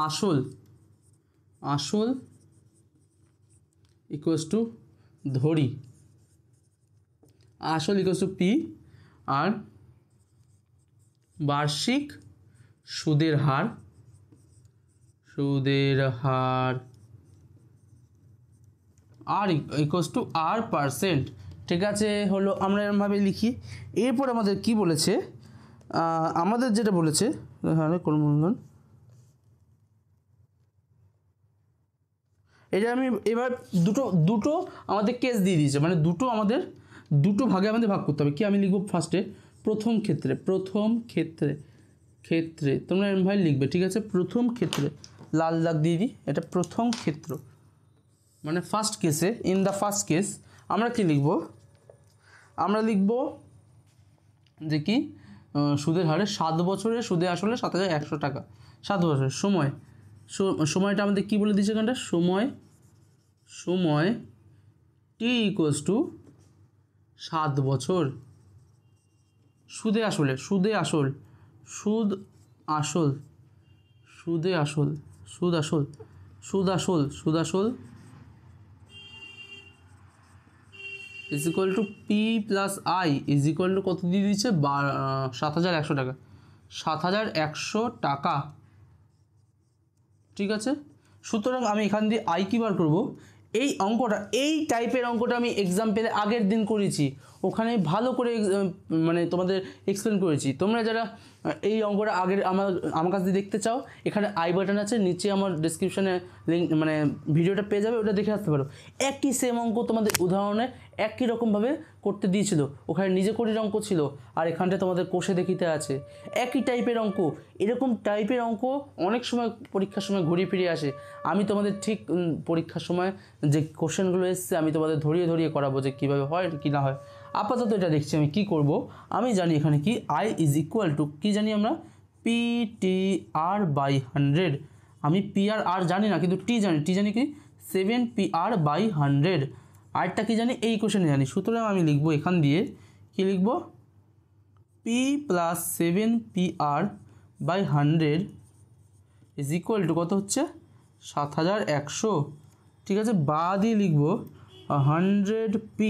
আসল ইকুয়ালস টু ধরি, আসল ইকুয়ালস টু পি, আর বার্ষিক সুদের হার আর ইকুয়ালস টু আর পার্সেন্ট, ঠিক আছে হলো, আমরা এরকমভাবে লিখি। এরপর আমাদের কি বলেছে, আমাদের যেটা বলেছে কোন মূলধন, এটা আমি এবার দুটো আমাদের কেস দিয়ে দিয়েছে, মানে দুটো ভাগে আমাদের ভাগ করতে হবে। কি আমি লিখব ফার্স্টে প্রথম ক্ষেত্রে তোমরা এরকমভাবে লিখবে, ঠিক আছে। প্রথম ক্ষেত্রে লাল দাগ দিয়ে দিই, এটা প্রথম ক্ষেত্র, মানে ফার্স্ট কেসে, ইন দ্য ফার্স্ট কেস আমরা কি লিখব, আমরা লিখব যে কি সুদের হারে 7 বছরে সুদে আসলে 7100 টাকা, 7 বছরের সময়টা আমাদের কি বলে দিয়েছে এখানটা, সময় টি ইকুয়ালস টু 7 বছর, সুদে আসল is equal two P plus I is equal two কত দিয়ে দিচ্ছে 7100 টাকা, 7100 টাকা, ঠিক আছে। সুতরাং আমি এখান দিয়ে আই কি বার করবো, এই অঙ্কটা, এই টাইপের অঙ্কটা আমি এক্সাম্পলে আগের দিন করেছি, ওখানে ভালো করে মানে তোমাদের এক্সপ্লেন করেছি। তোমরা যারা এই অঙ্কটা আগের আমার কাছে দেখতে চাও, এখানে আই বাটন আছে, নিচে আমার ডেসক্রিপশানে লিঙ্ক মানে ভিডিওটা পেয়ে যাবে, ওটা দেখে আসতে পারো। একই সেম অঙ্ক তোমাদের উদাহরণে একই রকমভাবে করতে দিয়েছিল, ওখানে নিজে করির অঙ্ক ছিল, আর এখানটা তোমাদের কোষে দেখিতে আছে একই টাইপের অঙ্ক। এরকম টাইপের অঙ্ক অনেক সময় পরীক্ষার সময় ঘুরিয়ে ফিরিয়ে আসে। আমি তোমাদের ঠিক পরীক্ষার সময় যে কোশ্চেনগুলো এসছে আমি তোমাদের ধরিয়ে ধরিয়ে করাবো যে কীভাবে হয় কি না হয়। আপাতত এটা দেখছি আমি কি করব। আমি জানি এখানে কি আই ইজ ইকুয়াল টু কী জানি আমরা, PR/100। আমি PR আর জানি না, কিন্তু টি জানি কি 7PR/100। আরটা কি জানি, এই কোশ্চেনে জানি। সুতরাং আমি লিখবো এখান দিয়ে কি লিখবো, P + 7PR/100 is equal two কত হচ্ছে 7100। ঠিক আছে, বা দিয়ে লিখবো 100P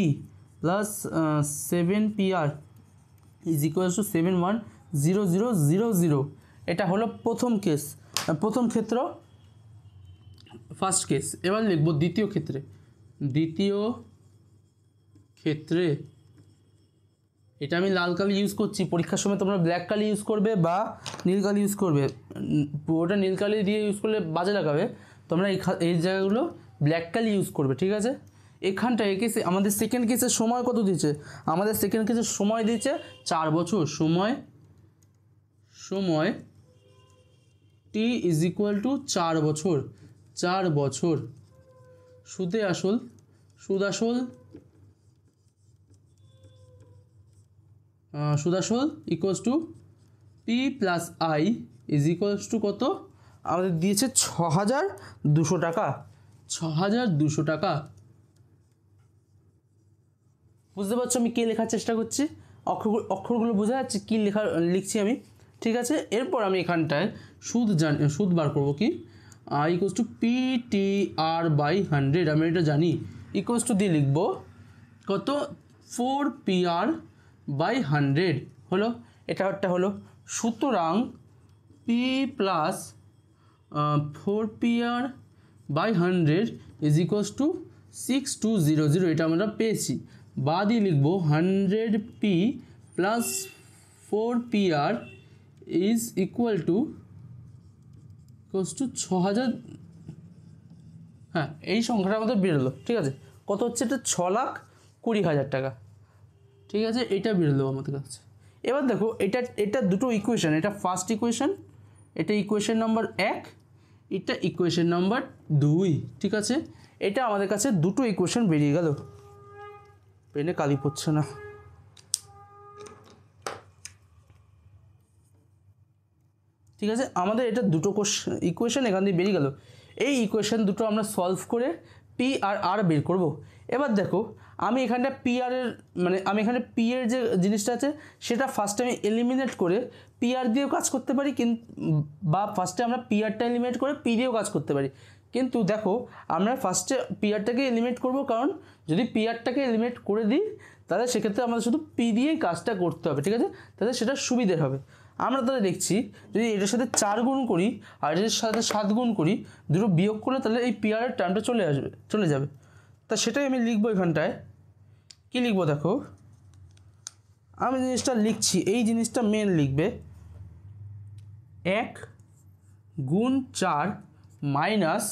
+ 7PR is equal two 710000। এটা হলো প্রথম কেস, প্রথম ক্ষেত্র, ফার্স্ট কেস। এবার লিখবো দ্বিতীয় ক্ষেত্রে। দ্বিতীয় ক্ষেত্রে এটা আমি লাল কালি ইউজ করছি, পরীক্ষার সময় তোমরা ব্ল্যাক কালি ইউজ করবে বা নীল কালি ইউজ করবে। ওটা নীল কালি দিয়ে ইউজ করলে বাজে লাগাবে, তোমরা এই জায়গাগুলো ব্ল্যাক কালি ইউজ করবে। ঠিক আছে, এখানটা এই কেসে আমাদের সেকেন্ড কেসের সময় কত দিয়েছে, আমাদের সেকেন্ড কেসের সময় দিয়েছে 4 বছর। সময় T ইজ ইকুয়াল টু 4 বছর। 4 বছর সুদ আসল equals to P + I is equals to কত, আমাদের দিয়েছে 6200 টাকা। 6200 টাকা। বুঝতে পারছো আমি কী লেখার চেষ্টা করছি, অক্ষরগুলো বোঝা যাচ্ছে কী লিখছি আমি। ঠিক আছে, এরপর আমি এখানটায় সুদ বার করবো কি, I ইকুয়ালস টু PR/100, আমি এটা জানি, ইকুয়ালস টু দিয়ে লিখবো কত 4PR/100 হলো, এটা একটা হলো। সুতরাং P + 4PR/100 is equals two 6200, এটা আমরা পেয়েছি। বা দিয়ে লিখবো 100P + 4PR is equal two 6000। হ্যাঁ, এই সংখ্যাটা আমাদের বেরোলো। ঠিক আছে, কত হচ্ছে এটা, 6,20,000 টাকা। ঠিক আছে, এটা বেরোলো আমাদের কাছে। এবার দেখো এটা দুটো ইকুয়েশন, এটা ফার্স্ট ইকুয়েশন, এটা ইকুয়েশন নাম্বার 1, এটা ইকুয়েশন নাম্বার 2। ঠিক আছে, এটা আমাদের কাছে দুটো ইকুয়েশন বেরিয়ে গেল। পেনে কালি পড়ছে না। ঠিক আছে, আমাদের এটা দুটো ইকুয়েশন এখান দিয়ে বেরিয়ে গেল। এই ইকুয়েশন দুটো আমরা সলভ করে পি আর আর বের করব। এবার দেখো আমি এখানটা পি আর এর মানে আমি এখানে পি এর যে জিনিসটা আছে সেটা ফার্স্টে আমি এলিমিনেট করে পি আর দিয়েও কাজ করতে পারি, কিন্তু বা ফার্স্টে আমরা পি আরটা এলিমিনেট করে পি দিয়েও কাজ করতে পারি। কিন্তু দেখো আমরা ফার্স্টে পি আরটাকে এলিমিনেট করবো, কারণ যদি পি আরটাকে এলিমিনেট করে দিই তাহলে সেক্ষেত্রে আমাদের শুধু পি দিয়েই কাজটা করতে হবে। ঠিক আছে, তাহলে সেটা সুবিধে হবে। আমরা তাহলে দেখছি যদি এটার সাথে 4 গুণ করি আর এটার সাথে 7 গুণ করি, দুটো বিয়োগ করলে তাহলে এই পি আরের টার্মটা চলে যাবে। তা সেটাই আমি লিখবো এখানটায়। কী লিখবো দেখো, আমি জিনিসটা লিখছি, এই জিনিসটা মেন লিখবে 1 গুণ 4 মাইনাস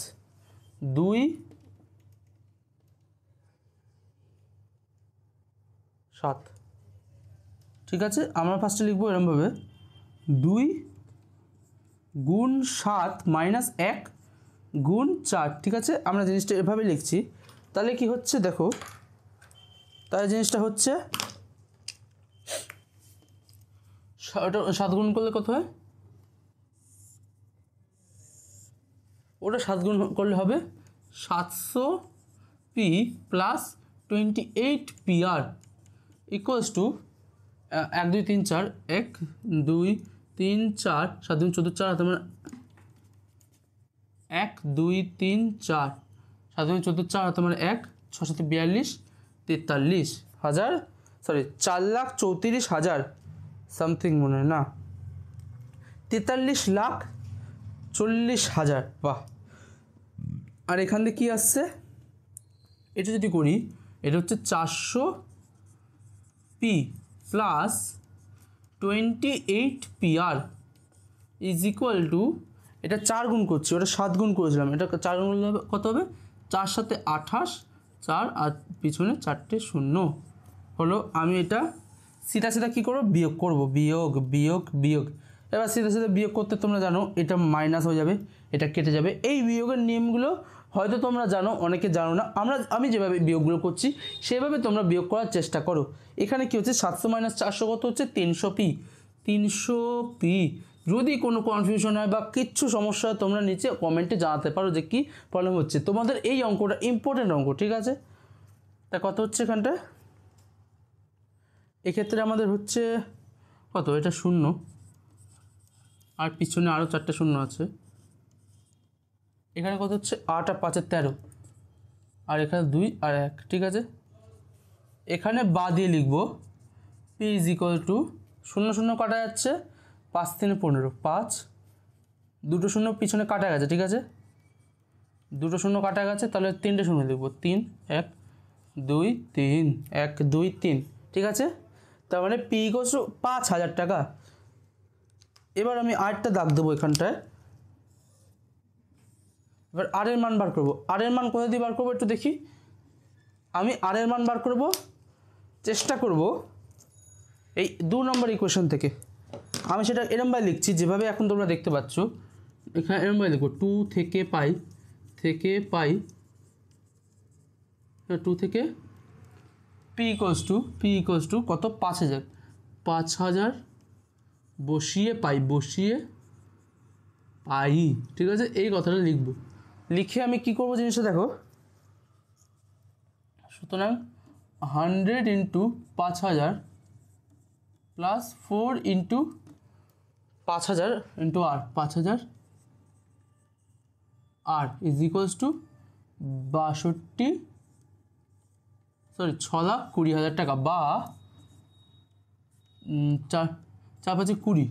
2 7। ঠিক আছে, আমরা ফার্স্টে লিখবো এরকমভাবে 2 গুণ 7 মাইনাস 1 গুণ 4। ঠিক আছে, আমরা জিনিসটা এভাবে লিখছি। তাহলে কি হচ্ছে দেখো, তাহলে জিনিসটা হচ্ছে 7 গুণ করলে কত হয়, ওটা 7 গুণ করলে হবে 700p plus 28pr equals to 1 2 3 4 1 2 3 4 7 2 14 4 তোমার 1 2 3 4 7 2 14 4 তোমার 1 6 7 42 43,000 সরি 4,34,000 সামথিং মনে হয় না 43,40,000। বাহ, আর এখান থেকে কী আসছে এটা যদি করি, এটা হচ্ছে 400 P plus 28 PR is equal two, এটা 4 গুণ করছি, ওটা 7 গুণ করেছিলাম, এটা 4 গুণ করলে কত হবে, 4 সাথে 28, 4 আর পিছনে 4টে শূন্য হলো। আমি এটা সিধা সিধা কী করবো, বিয়োগ করব, বিয়োগ বিয়োগ বিয়োগ। এবার সিধা সিধা বিয়োগ করতে তোমরা জানো এটা মাইনাস হয়ে যাবে, এটা কেটে যাবে। এই বিয়োগের নিয়মগুলো হয়তো তোমরা জানো, অনেকে জানো না। আমি যেভাবে বিয়োগগুলো করছি সেভাবে তোমরা বিয়োগ করার চেষ্টা করো। এখানে কী হচ্ছে, 700 মাইনাস 400 কত হচ্ছে, 300 পি। 300 পি। যদি কোনো কনফিউশন হয় বা কিচ্ছু সমস্যা হয় তোমরা নিচে কমেন্টে জানাতে পারো যে কী প্রবলেম হচ্ছে। তোমাদের এই অঙ্কটা ইম্পর্টেন্ট অঙ্ক, ঠিক আছে। তা কত হচ্ছে এখানটায়, এক্ষেত্রে আমাদের হচ্ছে কত, এটা 0 আর পিছনে আরও 4টে শূন্য আছে। এখানে কত হচ্ছে, 8 আর 5 13, আর এখানে 2 আর 1, ঠিক আছে। এখানে বা দিয়ে লিখবো পি ইজ ইকুয়াল টু, 0 0 কাটা যাচ্ছে, 5 3 15, 5, 2টো শূন্য পিছনে কাটা গেছে, ঠিক আছে। 2টো শূন্য কাটা গেছে, তাহলে 3টে শূন্য লিখবো, 3 1 2 3, 1 2 3, ঠিক আছে। তার মানে পি ইকুয়াল টু 5000 টাকা। এবার আমি আরেকটা দাগ দেবো এখানটায়। এবার আর এর মান বার করবো। আর এর মান কোথা দিয়ে বার করবো একটু দেখি। আমি আর এর মান বার করব, চেষ্টা করব এই 2 নম্বর ইকুয়েশন থেকে। আমি সেটা এরমভাবে লিখছি যেভাবে এখন তোমরা দেখতে পাচ্ছ। এখানে এরমভাবে লিখবো, 2 থেকে পাই 2 থেকে পি ইকুয়ালস টু কত, 5000 বসিয়ে পাই, ঠিক আছে। এই কথাটা লিখবো, লিখে আমি কি করব জিনিসটা দেখো। সুতরাং 100 into 5000 plus 4 into 5000 into R 5000 R is equals to 6,20,000 টাকা, বা 4 5 20,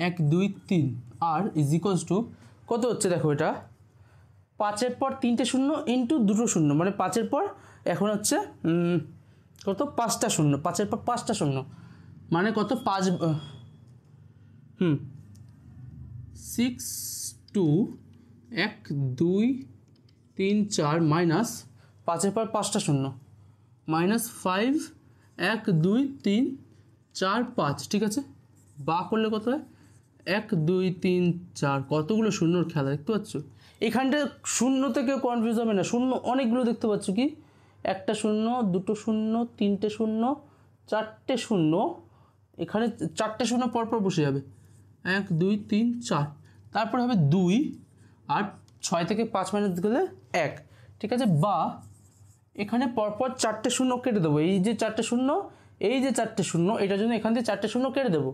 1 2 3 আর ইজ ইকুয়ালস টু কত হচ্ছে দেখো, এটা 5-এর পর 3টে শূন্য ইন্টু 2টো শূন্য, মানে 5-এর পর এখন হচ্ছে কত, 5টা শূন্য, 5-এর পর 5টা শূন্য, মানে কত, 5 6 2 1 2 3 4 মাইনাস 5-এর পর 5টা শূন্য, মাইনাস 5 1 2 3 4 5, ঠিক আছে। বা করলে কত হয়, 1 2 3 4, কতগুলো শূন্যর খেলা দেখতে পাচ্ছ। এখানটা শূন্য থেকে কনফিউজ হবে না, শূন্য অনেকগুলো দেখতে পাচ্ছ, কি একটা শূন্য, 2টো শূন্য, 3টে শূন্য, 4টে শূন্য, এখানে 4টে শূন্য পরপর বসে যাবে, 1 2 3 4, তারপর হবে 2 আর 6 থেকে 5 মাইনাস গেলে 1, ঠিক আছে। বা এখানে পরপর 4টে শূন্য কেটে দেবো, এই যে 4টে শূন্য, এই যে 4টে শূন্য, এটার জন্য এখান থেকে 4টে শূন্য কেটে দেবো,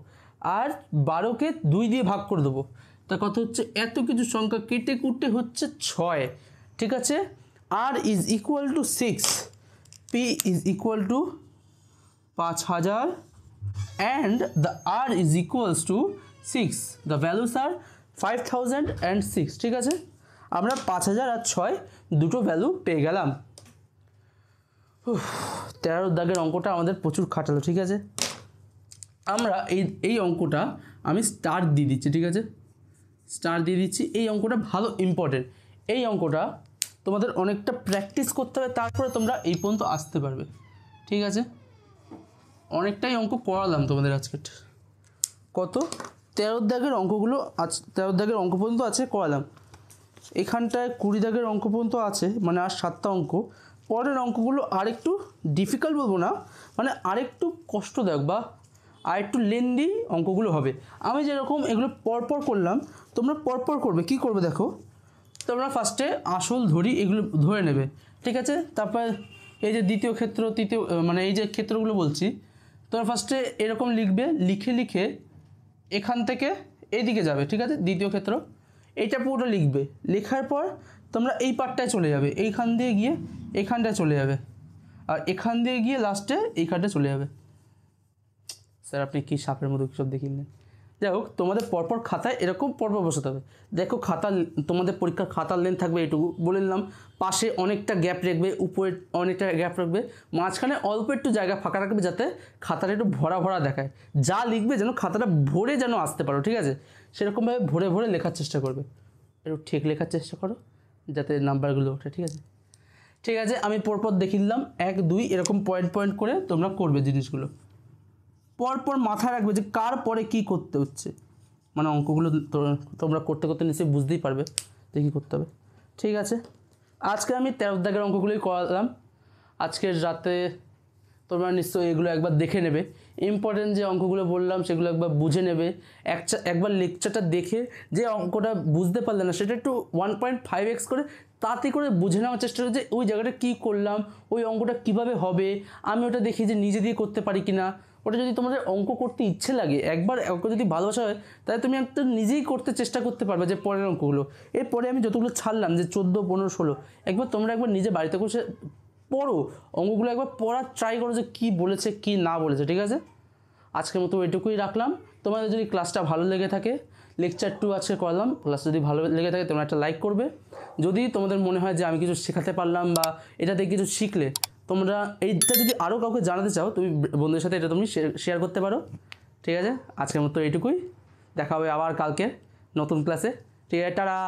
আর 12কে 2 দিয়ে ভাগ করে দেবো। তা কত হচ্ছে, এত কিছু সংখ্যা কেটে কুটে হচ্ছে 6, ঠিক আছে। R is equal to 6, P is equal to 5000 and the r is equals to 6, the values are 5000 and 6, ঠিক আছে। আমরা 5000 আর 6 দুটো ভ্যালু পেয়ে গেলাম। 13 দাগের অঙ্কটা আমাদের প্রচুর খাটালো, ঠিক আছে। আমরা এই অঙ্কটা আমি স্টার দিয়ে দিচ্ছি, ঠিক আছে, স্টার দিয়ে দিচ্ছি। এই অঙ্কটা ভালো ইম্পর্টেন্ট, এই অঙ্কটা তোমাদের অনেকটা প্র্যাকটিস করতে হবে, তারপরে তোমরা এই পর্যন্ত আসতে পারবে, ঠিক আছে। অনেকটাই অঙ্ক করালাম তোমাদের আজকে, কত 13 দাগের অঙ্কগুলো আজ 13 দাগের অঙ্ক পর্যন্ত আছে করালাম। এখানটায় 20 দাগের অঙ্ক পর্যন্ত আছে, মানে আর 7টা অঙ্ক। পরের অঙ্কগুলো আরেকটু ডিফিকাল্ট বলবো না, মানে আরেকটু কষ্টদায়ক বা আরেকটু লেন্দি অঙ্কগুলো হবে। আমি যেরকম এগুলো পরপর করলাম, তোমরা পরপর করবে। কি করবে দেখো, তোমরা ফার্স্টে আসল ধরি এগুলো ধরে নেবে, ঠিক আছে। তারপর এই যে দ্বিতীয় ক্ষেত্র, তৃতীয়, মানে এই যে ক্ষেত্রগুলো বলছি, তোমরা ফার্স্টে এরকম লিখবে, লিখে এখান থেকে এইদিকে যাবে, ঠিক আছে। দ্বিতীয় ক্ষেত্র এইটা পুরোটা লিখবে, লেখার পর তোমরা এই পার্টটায় চলে যাবে, এইখান দিয়ে গিয়ে এইখানটায় চলে যাবে, আর এখান দিয়ে গিয়ে লাস্টে এইখানটায় চলে যাবে। স্যার আপনি কি সাপের মতো সব দেখিলেন। যাই হোক, তোমাদের পরপর খাতায় এরকম পরপর বসাতে হবে। দেখো খাতা, তোমাদের পরীক্ষার খাতার লেন্থ থাকবে এইটুকু বলে নিলাম, পাশে অনেকটা গ্যাপ রাখবে, উপরে অনেকটা গ্যাপ রাখবে, মাঝখানে অল্প একটু জায়গা ফাঁকা রাখবে যাতে খাতাটা একটু ভরা ভরা দেখায়। যা লিখবে যেন খাতাটা ভরে যেন আসতে পারো, ঠিক আছে? সেরকমভাবে ভরে ভরে লেখার চেষ্টা করবে, একটু ঠিক লেখার চেষ্টা করো যাতে নাম্বারগুলো ওঠে, ঠিক আছে? ঠিক আছে, আমি পরপর দেখিয়ে দিলাম 1 2 এরকম পয়েন্ট পয়েন্ট করে তোমরা করবে জিনিসগুলো। পরপর মাথায় রাখবে যে কার পরে কি করতে হচ্ছে, মানে অঙ্কগুলো তোমরা করতে করতে নিশ্চয়ই বুঝতেই পারবে যে কী করতে হবে। ঠিক আছে, আজকে আমি 13 দাগের অঙ্কগুলোই করালাম। আজকের রাতে তোমরা নিশ্চয়ই এগুলো একবার দেখে নেবে, ইম্পর্টেন্ট যে অঙ্কগুলো বললাম সেগুলো একবার বুঝে নেবে। একবার লেকচারটা দেখে যে অঙ্কটা বুঝতে পারলে না সেটা একটু 1.5x করে তাতে করে বুঝে নেওয়ার চেষ্টা করে যে ওই জায়গাটা কী করলাম, ওই অঙ্কটা কিভাবে হবে, আমি ওটা দেখি যে নিজে দিয়ে করতে পারি কি না। ওটা যদি তোমাদের অঙ্ক করতে ইচ্ছে লাগে, একবার অঙ্ক যদি ভালোবাসা হয়, তাহলে তুমি একটা নিজেই করতে চেষ্টা করতে পারবে যে পরের অঙ্কগুলো। এরপরে আমি যতগুলো ছাড়লাম যে 14 15 16, একবার তোমরা একবার নিজে বাড়িতে বসে পড়ো, অঙ্কগুলো একবার পড়ার ট্রাই করো যে কী বলেছে কী না বলেছে, ঠিক আছে? আজকের মতো এটুকুই রাখলাম। তোমাদের যদি ক্লাসটা ভালো লেগে থাকে, লেকচার 2 আজকে করলাম, ক্লাস যদি ভালো লেগে থাকে তোমরা একটা লাইক করবে। যদি তোমাদের মনে হয় যে আমি কিছু শেখাতে পারলাম বা এটাতে কিছু শিখলে, তোমরা এইটা যদি আরও কাউকে জানাতে চাও, তুমি বন্ধুদের সাথে এটা তুমি শেয়ার করতে পারো। ঠিক আছে, আজকের মতো এইটুকুই, দেখা হবে আবার কালকে নতুন ক্লাসে। ঠিক আছে, টাটা।